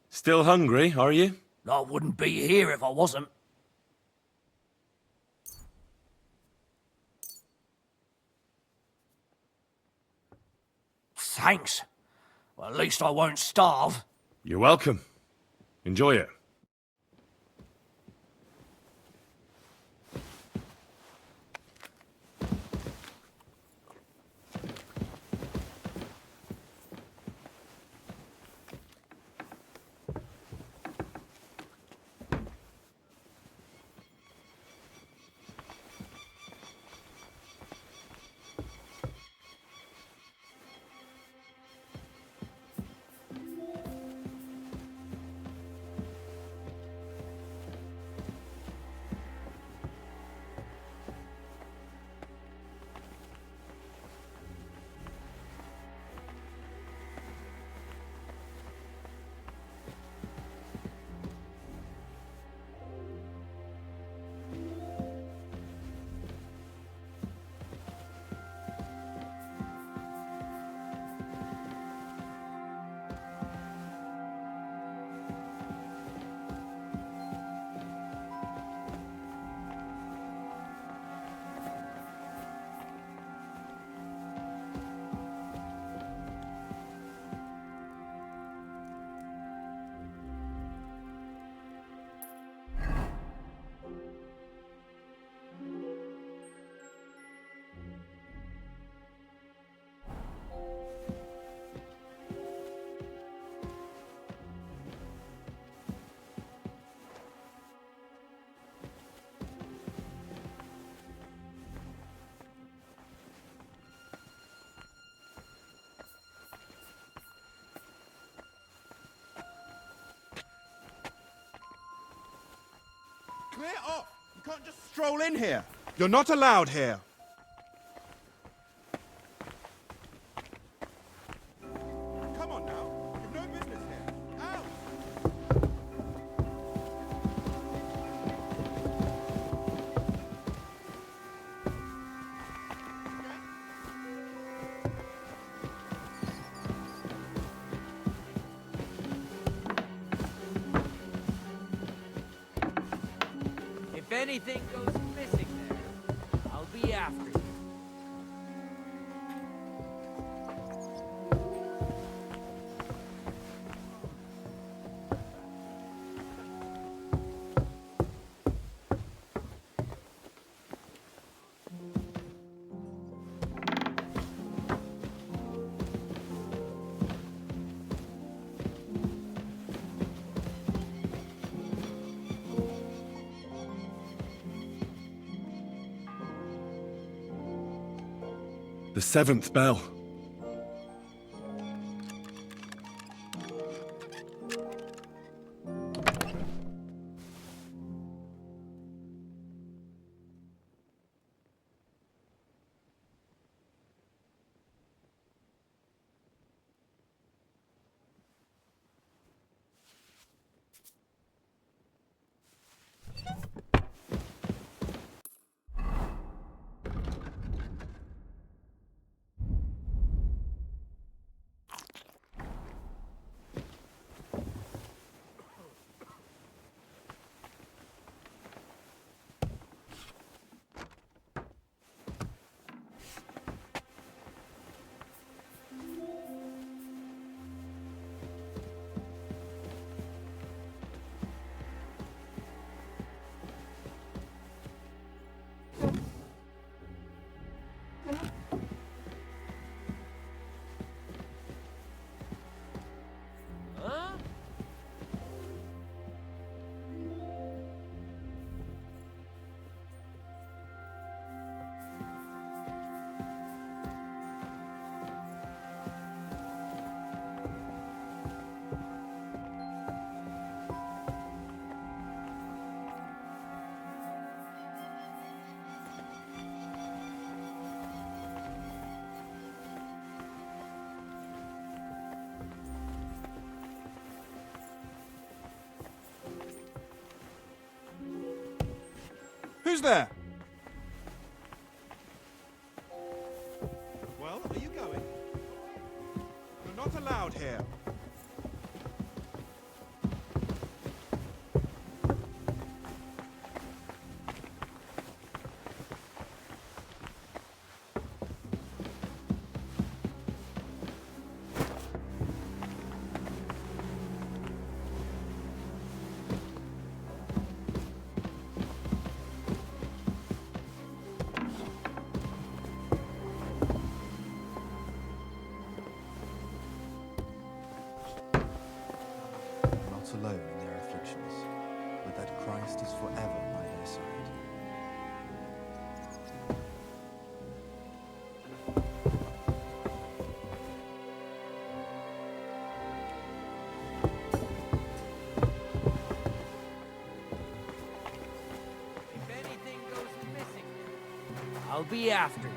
Still hungry, are you? I wouldn't be here if I wasn't. Thanks. Well, at least I won't starve. You're welcome. Enjoy it. Clear off! You can't just stroll in here. You're not allowed here. Come on now. You've no business here. Out! If anything goes missing there, I'll be after you. The 7th bell. Who's there? Well, are you going? You're not allowed here. Not alone in their afflictions, but that Christ is forever by their side. If anything goes missing, I'll be after you.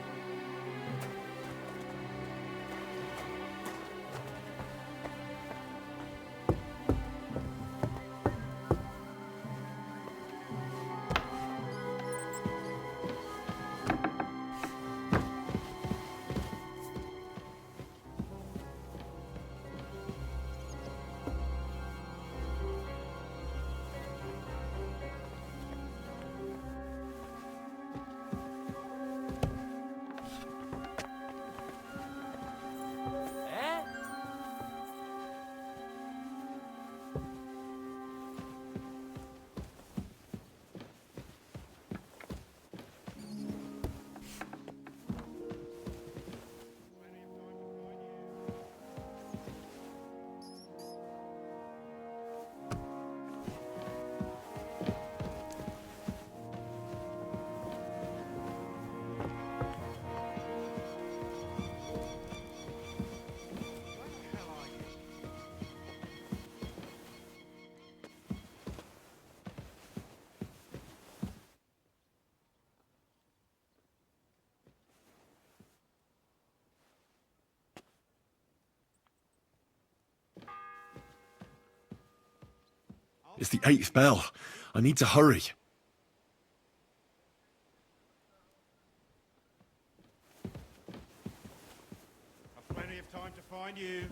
It's the 8th bell. I need to hurry. I've plenty of time to find you.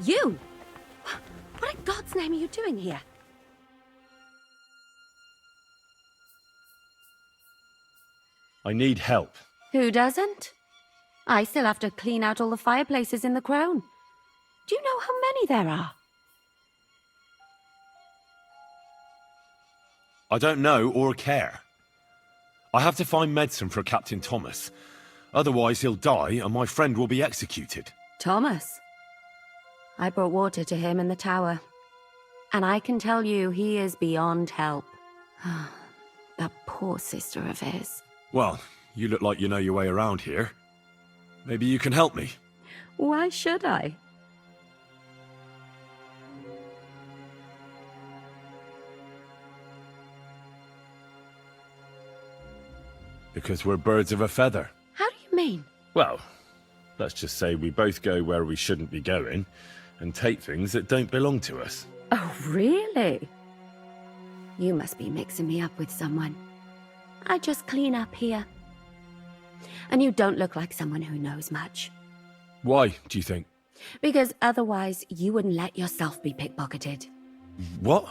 You? What in God's name are you doing here? I need help. Who doesn't? I still have to clean out all the fireplaces in the crown. Do you know how many there are? I don't know or care. I have to find medicine for Captain Thomas. Otherwise he'll die and my friend will be executed. Thomas? I brought water to him in the tower. And I can tell you he is beyond help. That poor sister of his. Well, you look like you know your way around here. Maybe you can help me. Why should I? Because we're birds of a feather. How do you mean? Well, let's just say we both go where we shouldn't be going and take things that don't belong to us. Oh, really? You must be mixing me up with someone. I just clean up here. And you don't look like someone who knows much. Why, do you think? Because otherwise you wouldn't let yourself be pickpocketed. What?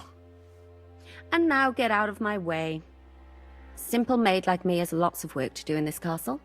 And now get out of my way. Simple maid like me has lots of work to do in this castle.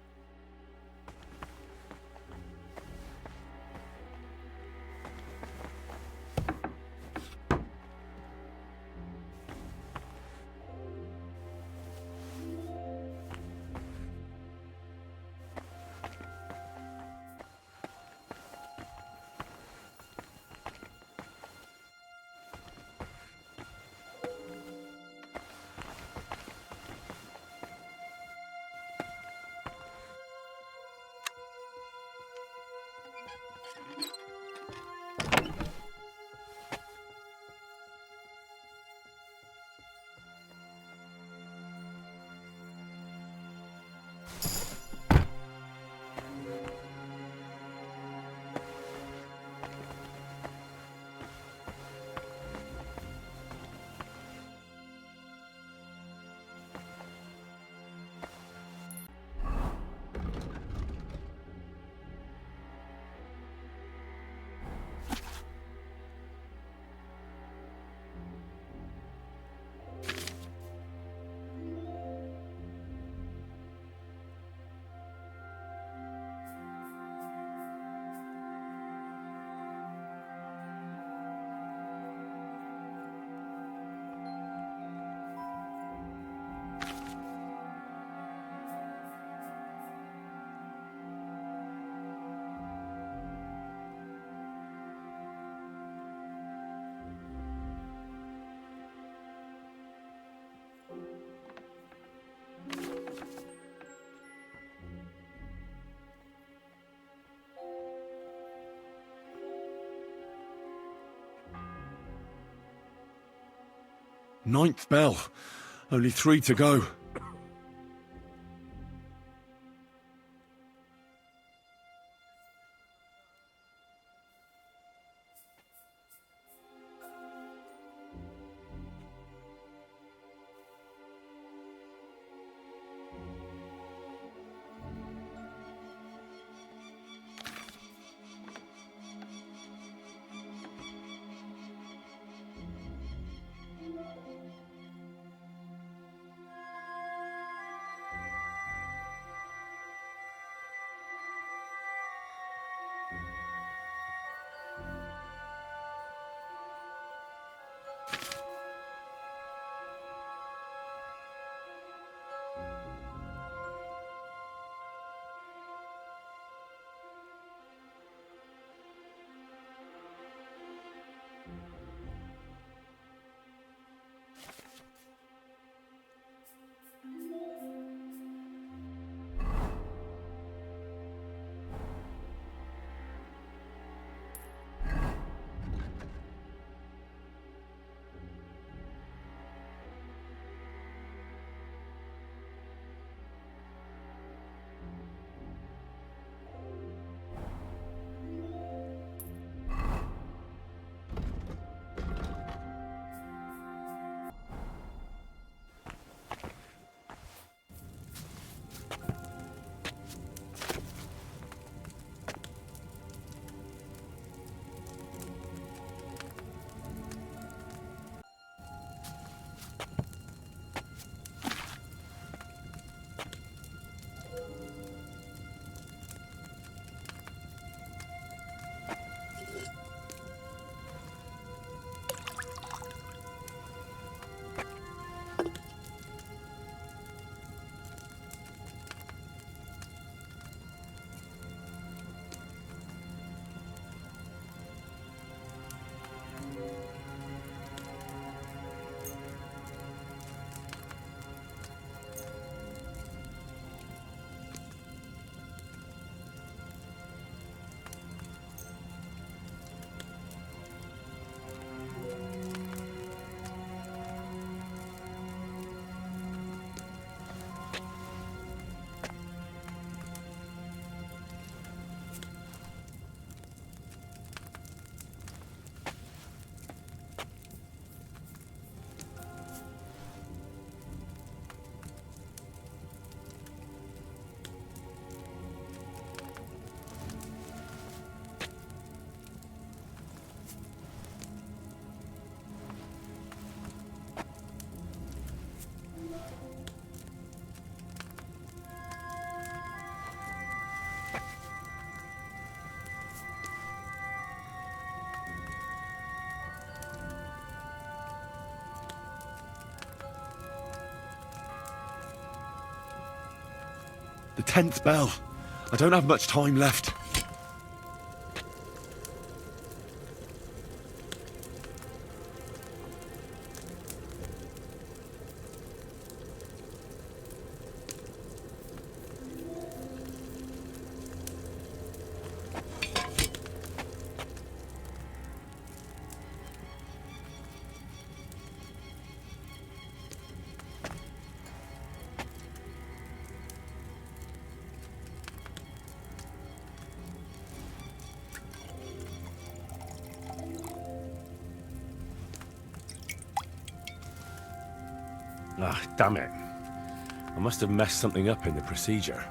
Ninth bell. Only 3 to go. The 10th bell. I don't have much time left. Ah, damn it. I must have messed something up in the procedure.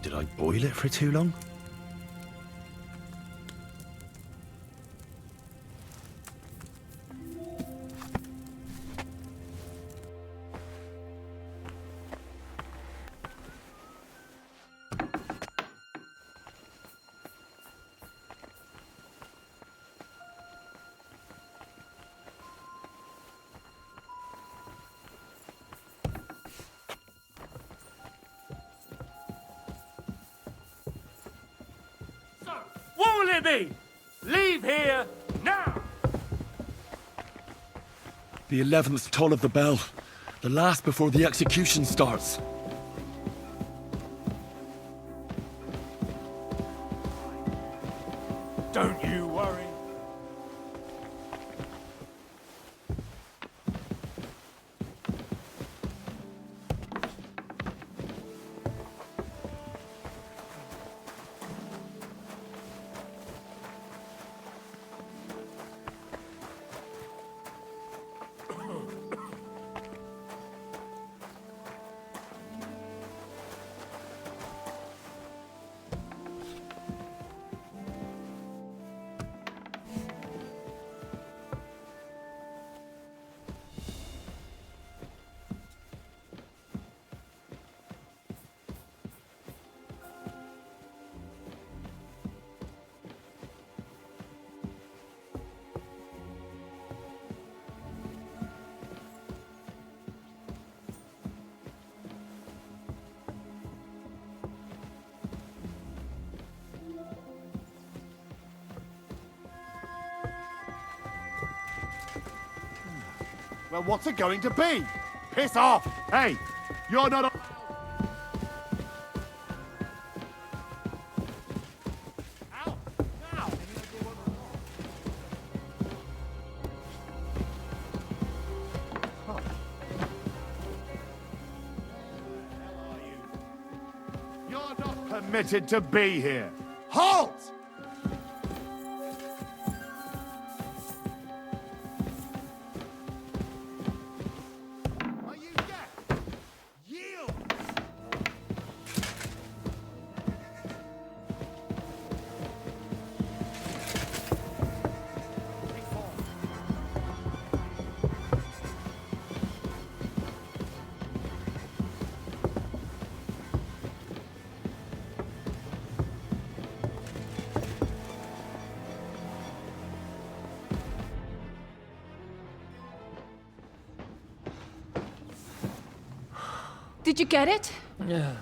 Did I boil it for too long? What will it be? Leave here now! The 11th toll of the bell. The last before the execution starts. Don't you worry. Well, what's it going to be? Piss off! Hey, you're not... Ow! Ow! Huh. You're not permitted to be here. Halt! Did you get it? Yeah.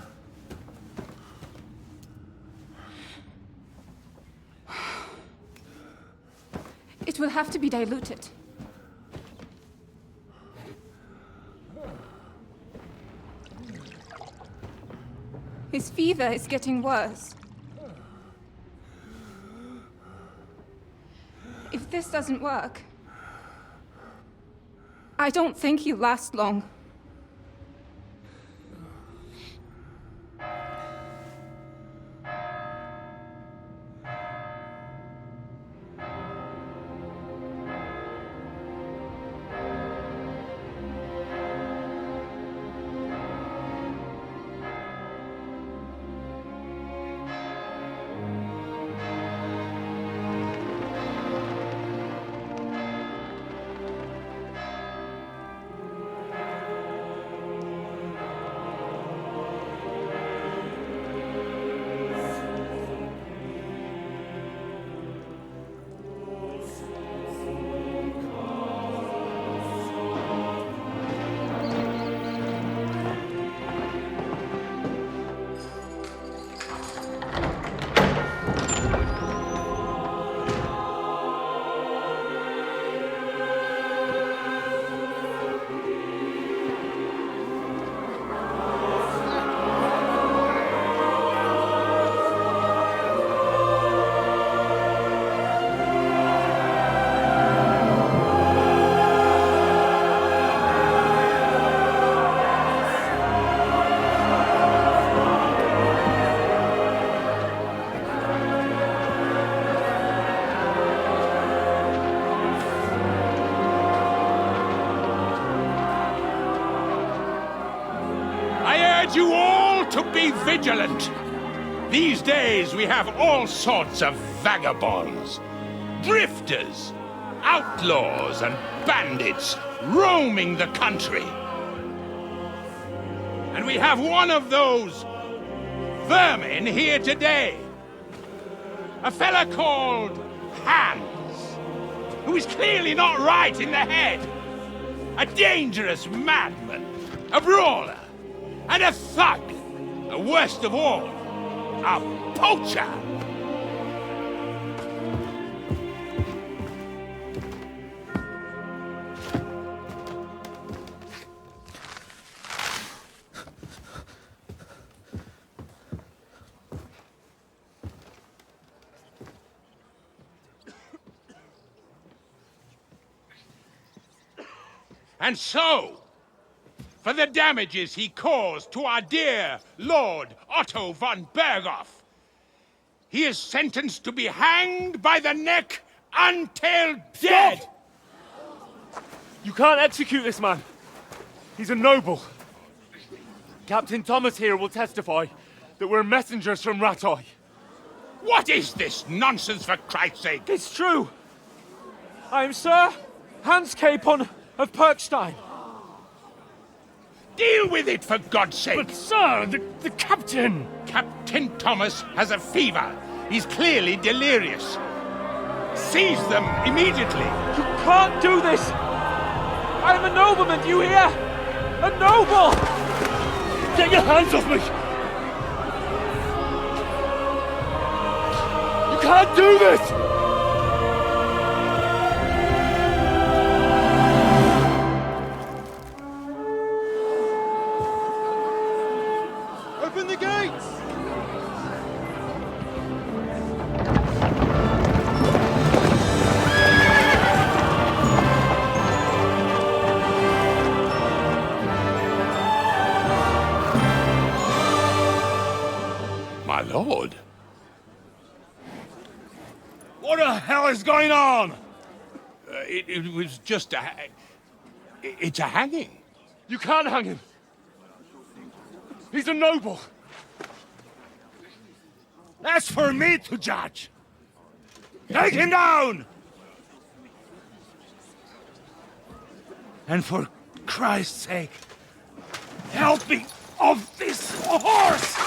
It will have to be diluted. His fever is getting worse. If this doesn't work, I don't think he'll last long. You all to be vigilant. These days we have all sorts of vagabonds, drifters, outlaws and bandits roaming the country. And we have one of those vermin here today. A fella called Hans, who is clearly not right in the head. A dangerous madman, a brawler, and a thug, the worst of all, a poacher. And so, for the damages he caused to our dear Lord Otto von Berghoff, he is sentenced to be hanged by the neck until dead! Stop! You can't execute this man. He's a noble. Captain Thomas here will testify that we're messengers from Rattay. What is this nonsense, for Christ's sake? It's true. I am Sir Hans Capon of Perkstein. Deal with it, for God's sake! But, sir, the captain! Captain Thomas has a fever. He's clearly delirious. Seize them immediately. You can't do this! I am a nobleman, do you hear? A noble! Get your hands off me! You can't do this! Open the gates! My lord. What the hell is going on? It was just a... It's a hanging. You can't hang him. He's a noble. That's for me to judge. Take him down! And for Christ's sake, help me off this horse!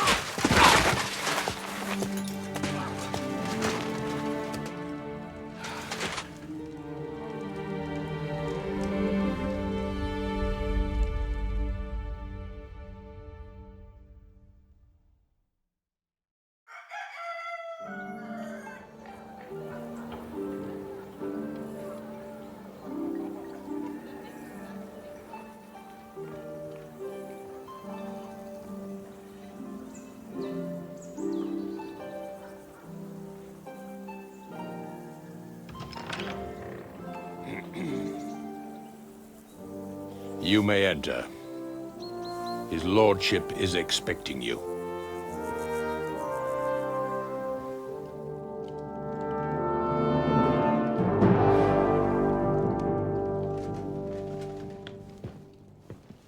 You may enter. His lordship is expecting you.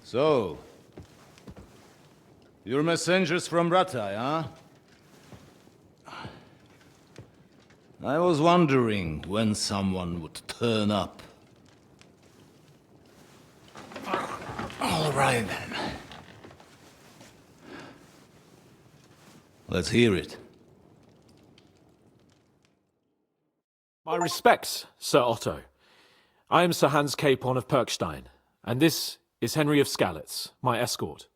So, you're messengers from Rattay, huh? I was wondering when someone would turn up. All right, then. Let's hear it. My respects, Sir Otto. I am Sir Hans Capon of Perkstein, and this is Henry of Skalitz, my escort.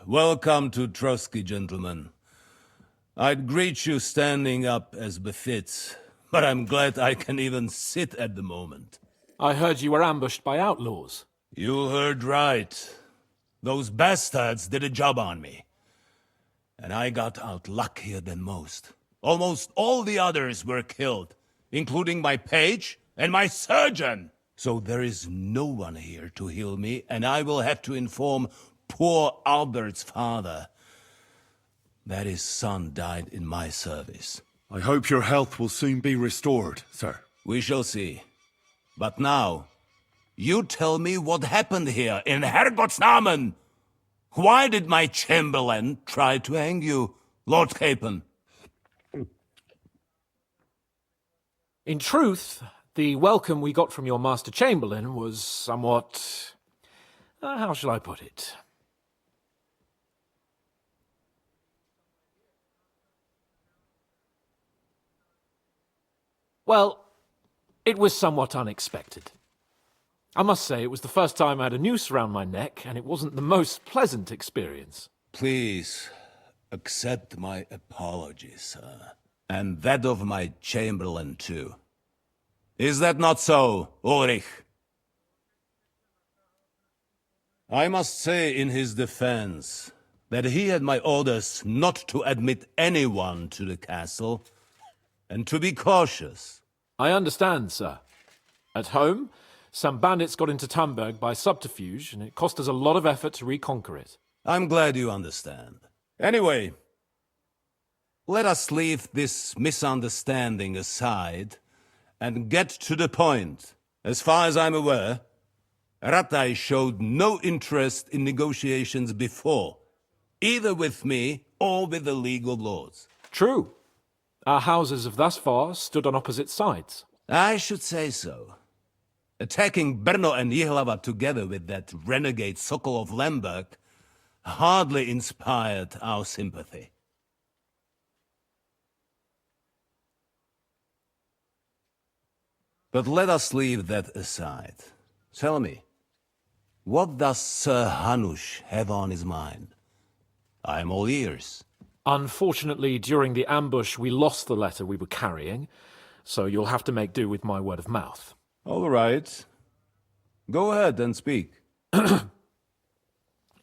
Welcome to Trotsky, gentlemen. I'd greet you standing up as befits, but I'm glad I can even sit at the moment. I heard you were ambushed by outlaws. You heard right. Those bastards did a job on me. And I got out luckier than most. Almost all the others were killed, including my page and my surgeon. So there is no one here to heal me, and I will have to inform poor Albert's father that his son died in my service. I hope your health will soon be restored, sir. We shall see. But now, you tell me what happened here in Herrgottsnamen. Why did my chamberlain try to hang you, Lord Capon? In truth, the welcome we got from your Master Chamberlain was somewhat... how shall I put it? Well, it was somewhat unexpected. I must say, it was the first time I had a noose around my neck, and it wasn't the most pleasant experience. Please, accept my apologies, sir. And that of my chamberlain, too. Is that not so, Ulrich? I must say in his defense that he had my orders not to admit anyone to the castle, and to be cautious. I understand, sir. At home, some bandits got into Tamberg by subterfuge, and it cost us a lot of effort to reconquer it. I'm glad you understand. Anyway, let us leave this misunderstanding aside and get to the point. As far as I'm aware, Rattay showed no interest in negotiations before, either with me or with the League of Lords. True. Our houses have thus far stood on opposite sides. I should say so. Attacking Brno and Jihlava together with that renegade Sokol of Lemberg hardly inspired our sympathy. But let us leave that aside. Tell me, what does Sir Hanush have on his mind? I am all ears. Unfortunately, during the ambush, we lost the letter we were carrying, so you'll have to make do with my word of mouth. All right. Go ahead and speak.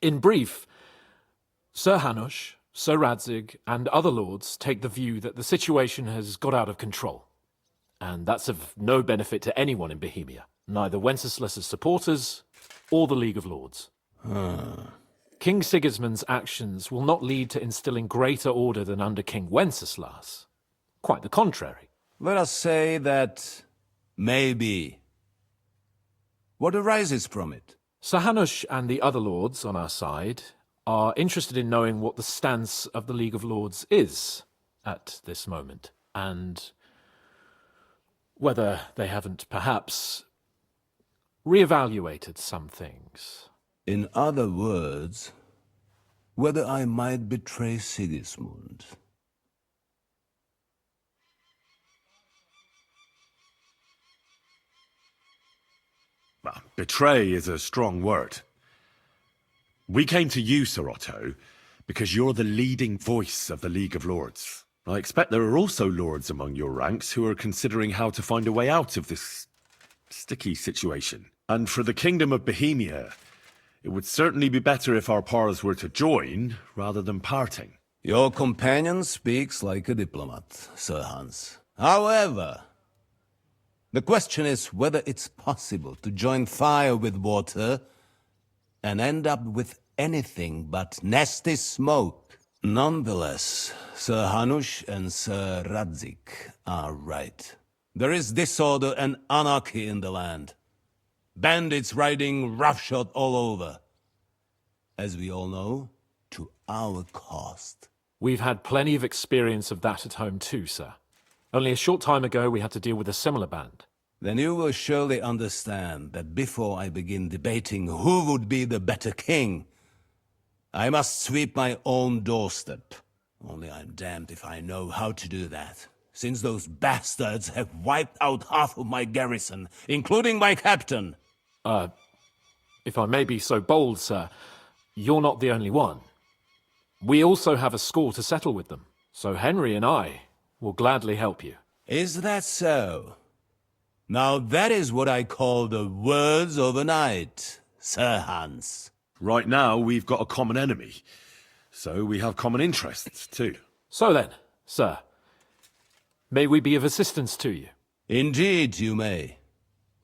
In brief, Sir Hanush, Sir Radzig, and other lords take the view that the situation has got out of control. And that's of no benefit to anyone in Bohemia, neither Wenceslas's supporters or the League of Lords. King Sigismund's actions will not lead to instilling greater order than under King Wenceslas. Quite the contrary. Let us say that maybe. What arises from it? Sir Hanush and the other lords on our side are interested in knowing what the stance of the League of Lords is at this moment, and whether they haven't perhaps reevaluated some things. In other words, whether I might betray Sigismund. Well, betray is a strong word. We came to you, Sir Otto, because you're the leading voice of the League of Lords. I expect there are also lords among your ranks who are considering how to find a way out of this sticky situation. And for the Kingdom of Bohemia, it would certainly be better if our paths were to join, rather than parting. Your companion speaks like a diplomat, Sir Hans. However, The question is whether it's possible to join fire with water and end up with anything but nasty smoke. Nonetheless, Sir Hanush and Sir Radzik are right. There is disorder and anarchy in the land. Bandits riding roughshod all over. As we all know, to our cost. We've had plenty of experience of that at home too, sir. Only a short time ago we had to deal with a similar band. Then you will surely understand that before I begin debating who would be the better king, I must sweep my own doorstep. Only I'm damned if I know how to do that, since those bastards have wiped out half of my garrison, including my captain. If I may be so bold, sir, you're not the only one. We also have a score to settle with them, so Henry and I will gladly help you. Is that so? Now that is what I call the words of a knight, Sir Hans. Right now, we've got a common enemy, so we have common interests too. So then, sir, may we be of assistance to you? Indeed, you may.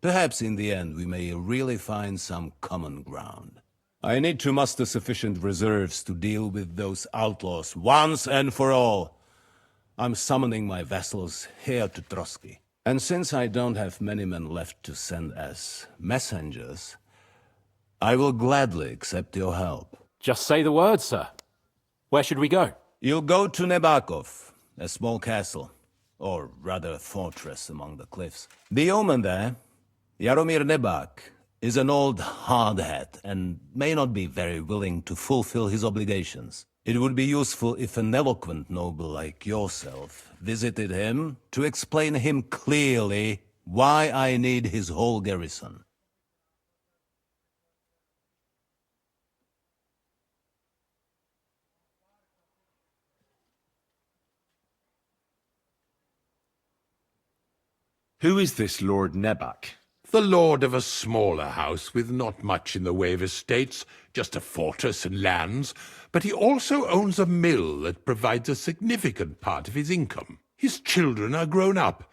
Perhaps in the end we may really find some common ground. I need to muster sufficient reserves to deal with those outlaws once and for all. I'm summoning my vassals here to Trotsky. And since I don't have many men left to send as messengers, I will gladly accept your help. Just say the word, sir. Where should we go? You'll go to Nebakov, a small castle, or rather fortress among the cliffs. The yeoman there, Jaromir Nebak, is an old hardhat and may not be very willing to fulfill his obligations. It would be useful if an eloquent noble like yourself visited him to explain him clearly why I need his whole garrison. Who is this Lord Nebak? The lord of a smaller house with not much in the way of estates, just a fortress and lands, but he also owns a mill that provides a significant part of his income. His children are grown up.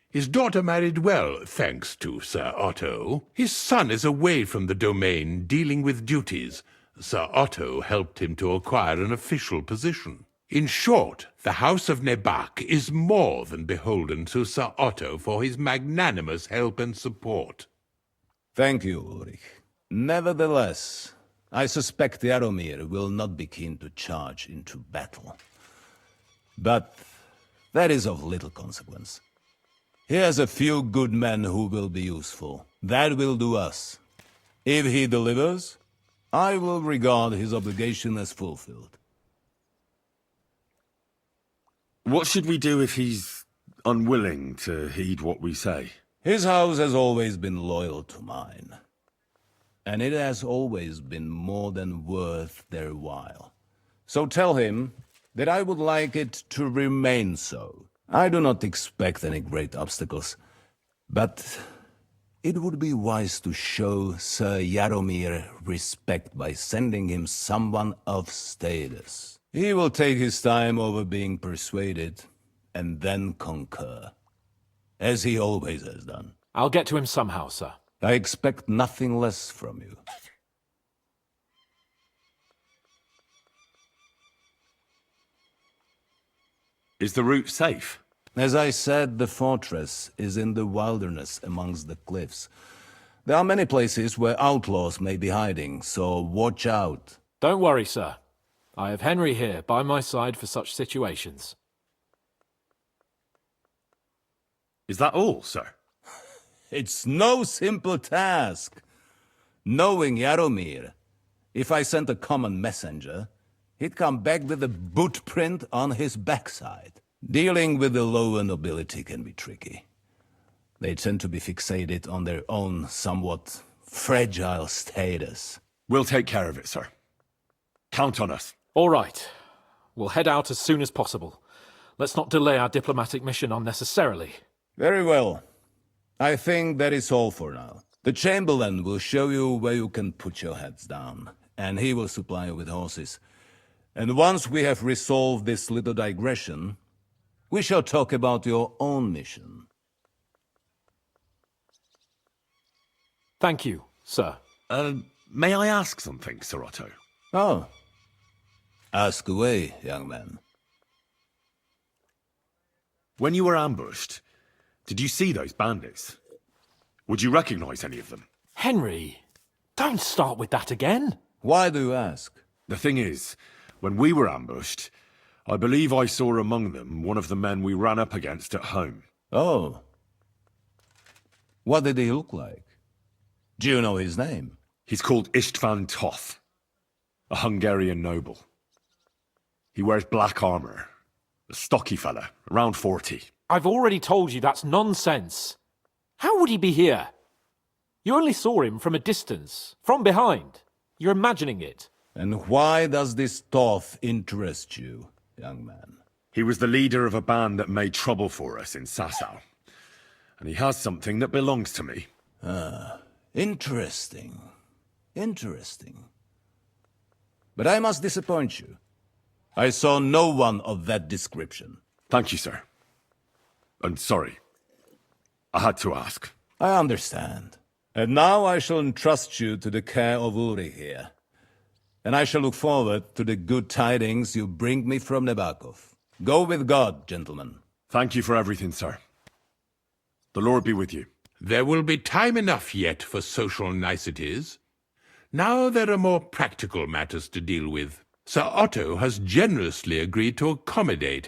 His daughter married well, thanks to Sir Otto. His son is away from the domain, dealing with duties. Sir Otto helped him to acquire an official position. In short, the House of Nebak is more than beholden to Sir Otto for his magnanimous help and support. Thank you, Ulrich. Nevertheless, I suspect Jaromir will not be keen to charge into battle. But that is of little consequence. He has a few good men who will be useful. That will do us. If he delivers, I will regard his obligation as fulfilled. What should we do if he's unwilling to heed what we say? His house has always been loyal to mine. And it has always been more than worth their while. So tell him that I would like it to remain so. I do not expect any great obstacles, but it would be wise to show Sir Jaromir respect by sending him someone of status. He will take his time over being persuaded, and then concur, as he always has done. I'll get to him somehow, sir. I expect nothing less from you. Is the route safe? As I said, the fortress is in the wilderness amongst the cliffs. There are many places where outlaws may be hiding, so watch out. Don't worry, sir. I have Henry here by my side for such situations. Is that all, sir? It's no simple task. Knowing Jaromir, if I sent a common messenger, he'd come back with a boot print on his backside. Dealing with the lower nobility can be tricky. They tend to be fixated on their own somewhat fragile status. We'll take care of it, sir. Count on us. All right. We'll head out as soon as possible. Let's not delay our diplomatic mission unnecessarily. Very well. I think that is all for now. The Chamberlain will show you where you can put your heads down, and he will supply you with horses. And once we have resolved this little digression, we shall talk about your own mission. Thank you, sir. May I ask something, Sir Otto? Oh. Ask away, young man. When you were ambushed, did you see those bandits? Would you recognize any of them? Henry, don't start with that again. Why do you ask? The thing is, when we were ambushed, I believe I saw among them one of the men we ran up against at home. Oh. What did he look like? Do you know his name? He's called Istvan Toth, a Hungarian noble. He wears black armor. A stocky fella, around 40. I've already told you that's nonsense. How would he be here? You only saw him from a distance, from behind. You're imagining it. And why does this Toth interest you, young man? He was the leader of a band that made trouble for us in Sasau. And he has something that belongs to me. Ah, interesting. Interesting. But I must disappoint you. I saw no one of that description. Thank you, sir. And sorry. I had to ask. I understand. And now I shall entrust you to the care of Uri here. And I shall look forward to the good tidings you bring me from Nebakov. Go with God, gentlemen. Thank you for everything, sir. The Lord be with you. There will be time enough yet for social niceties. Now there are more practical matters to deal with. Sir Otto has generously agreed to accommodate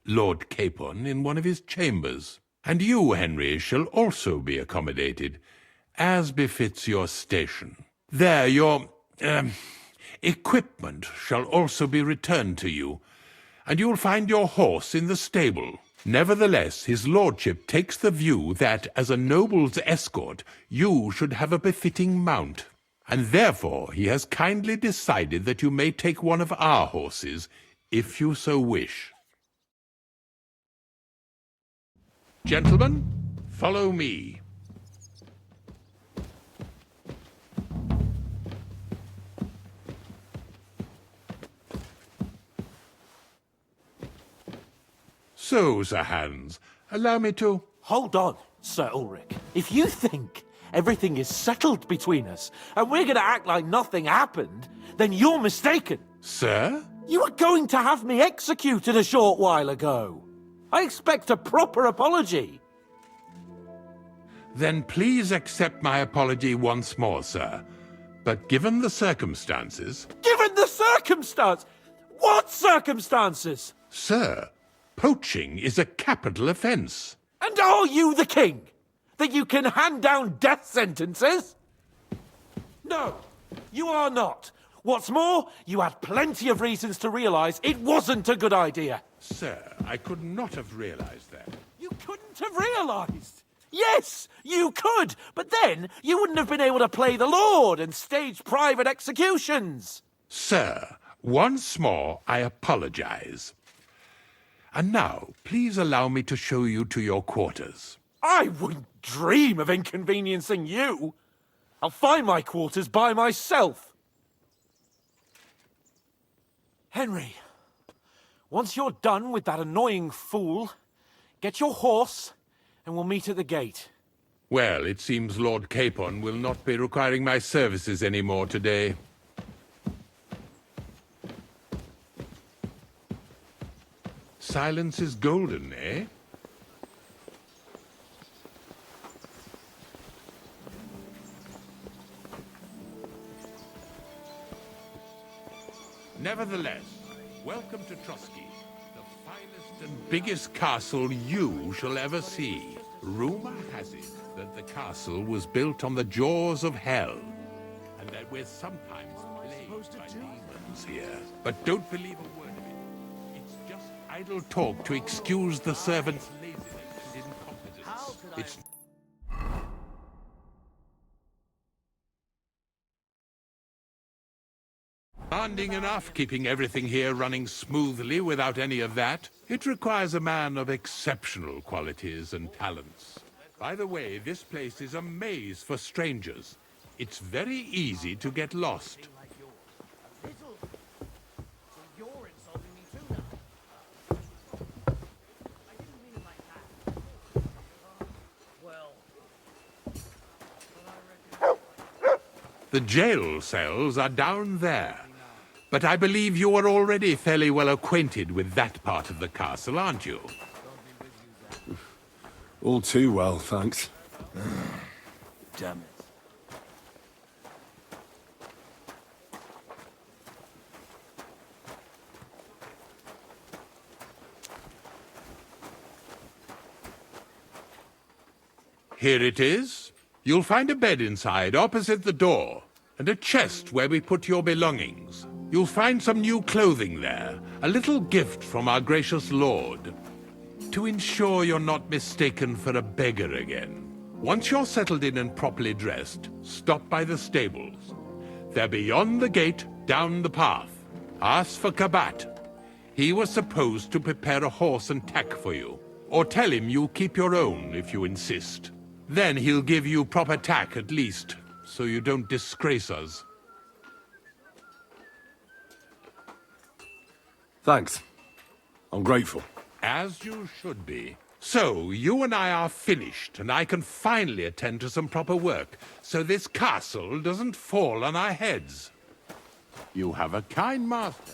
Lord Capon in one of his chambers. And you, Henry, shall also be accommodated, as befits your station. There, your equipment shall also be returned to you, and you'll find your horse in the stable. Nevertheless, his lordship takes the view that, as a noble's escort, you should have a befitting mount. And therefore he has kindly decided that you may take one of our horses, if you so wish. Gentlemen, follow me. So, Sir Hans, allow me to... Hold on, Sir Ulrich. If you think everything is settled between us, and we're going to act like nothing happened, then you're mistaken. Sir? You were going to have me executed a short while ago. I expect a proper apology. Then please accept my apology once more, sir. But given the circumstances... Given the circumstance? What circumstances? Sir, poaching is a capital offence. And are you the king? That you can hand down death sentences? No, you are not. What's more, you had plenty of reasons to realise it wasn't a good idea. Sir, I could not have realised that. You couldn't have realised? Yes, you could, but then you wouldn't have been able to play the Lord and stage private executions. Sir, once more I apologise. And now, please allow me to show you to your quarters. I wouldn't dream of inconveniencing you. I'll find my quarters by myself. Henry, once you're done with that annoying fool, get your horse and we'll meet at the gate. Well, it seems Lord Capon will not be requiring my services anymore today. Silence is golden, eh? Nevertheless, welcome to Trotsky, the finest and biggest castle you shall ever see. Rumor has it that the castle was built on the jaws of hell, and that we're sometimes plagued by demons here. But don't believe a word of it. It's just idle talk to excuse the servants' laziness and incompetence. It's demanding enough, keeping everything here running smoothly without any of that. It requires a man of exceptional qualities and talents. By the way, this place is a maze for strangers. It's very easy to get lost. The jail cells are down there. But I believe you are already fairly well acquainted with that part of the castle, aren't you? All too well, thanks. Damn it. Here it is. You'll find a bed inside, opposite the door, and a chest where we put your belongings. You'll find some new clothing there, a little gift from our gracious lord, to ensure you're not mistaken for a beggar again. Once you're settled in and properly dressed, stop by the stables. They're beyond the gate, down the path. Ask for Kabat. He was supposed to prepare a horse and tack for you, or tell him you'll keep your own if you insist. Then he'll give you proper tack at least, so you don't disgrace us. Thanks. I'm grateful. As you should be. So, you and I are finished, and I can finally attend to some proper work, so this castle doesn't fall on our heads. You have a kind master.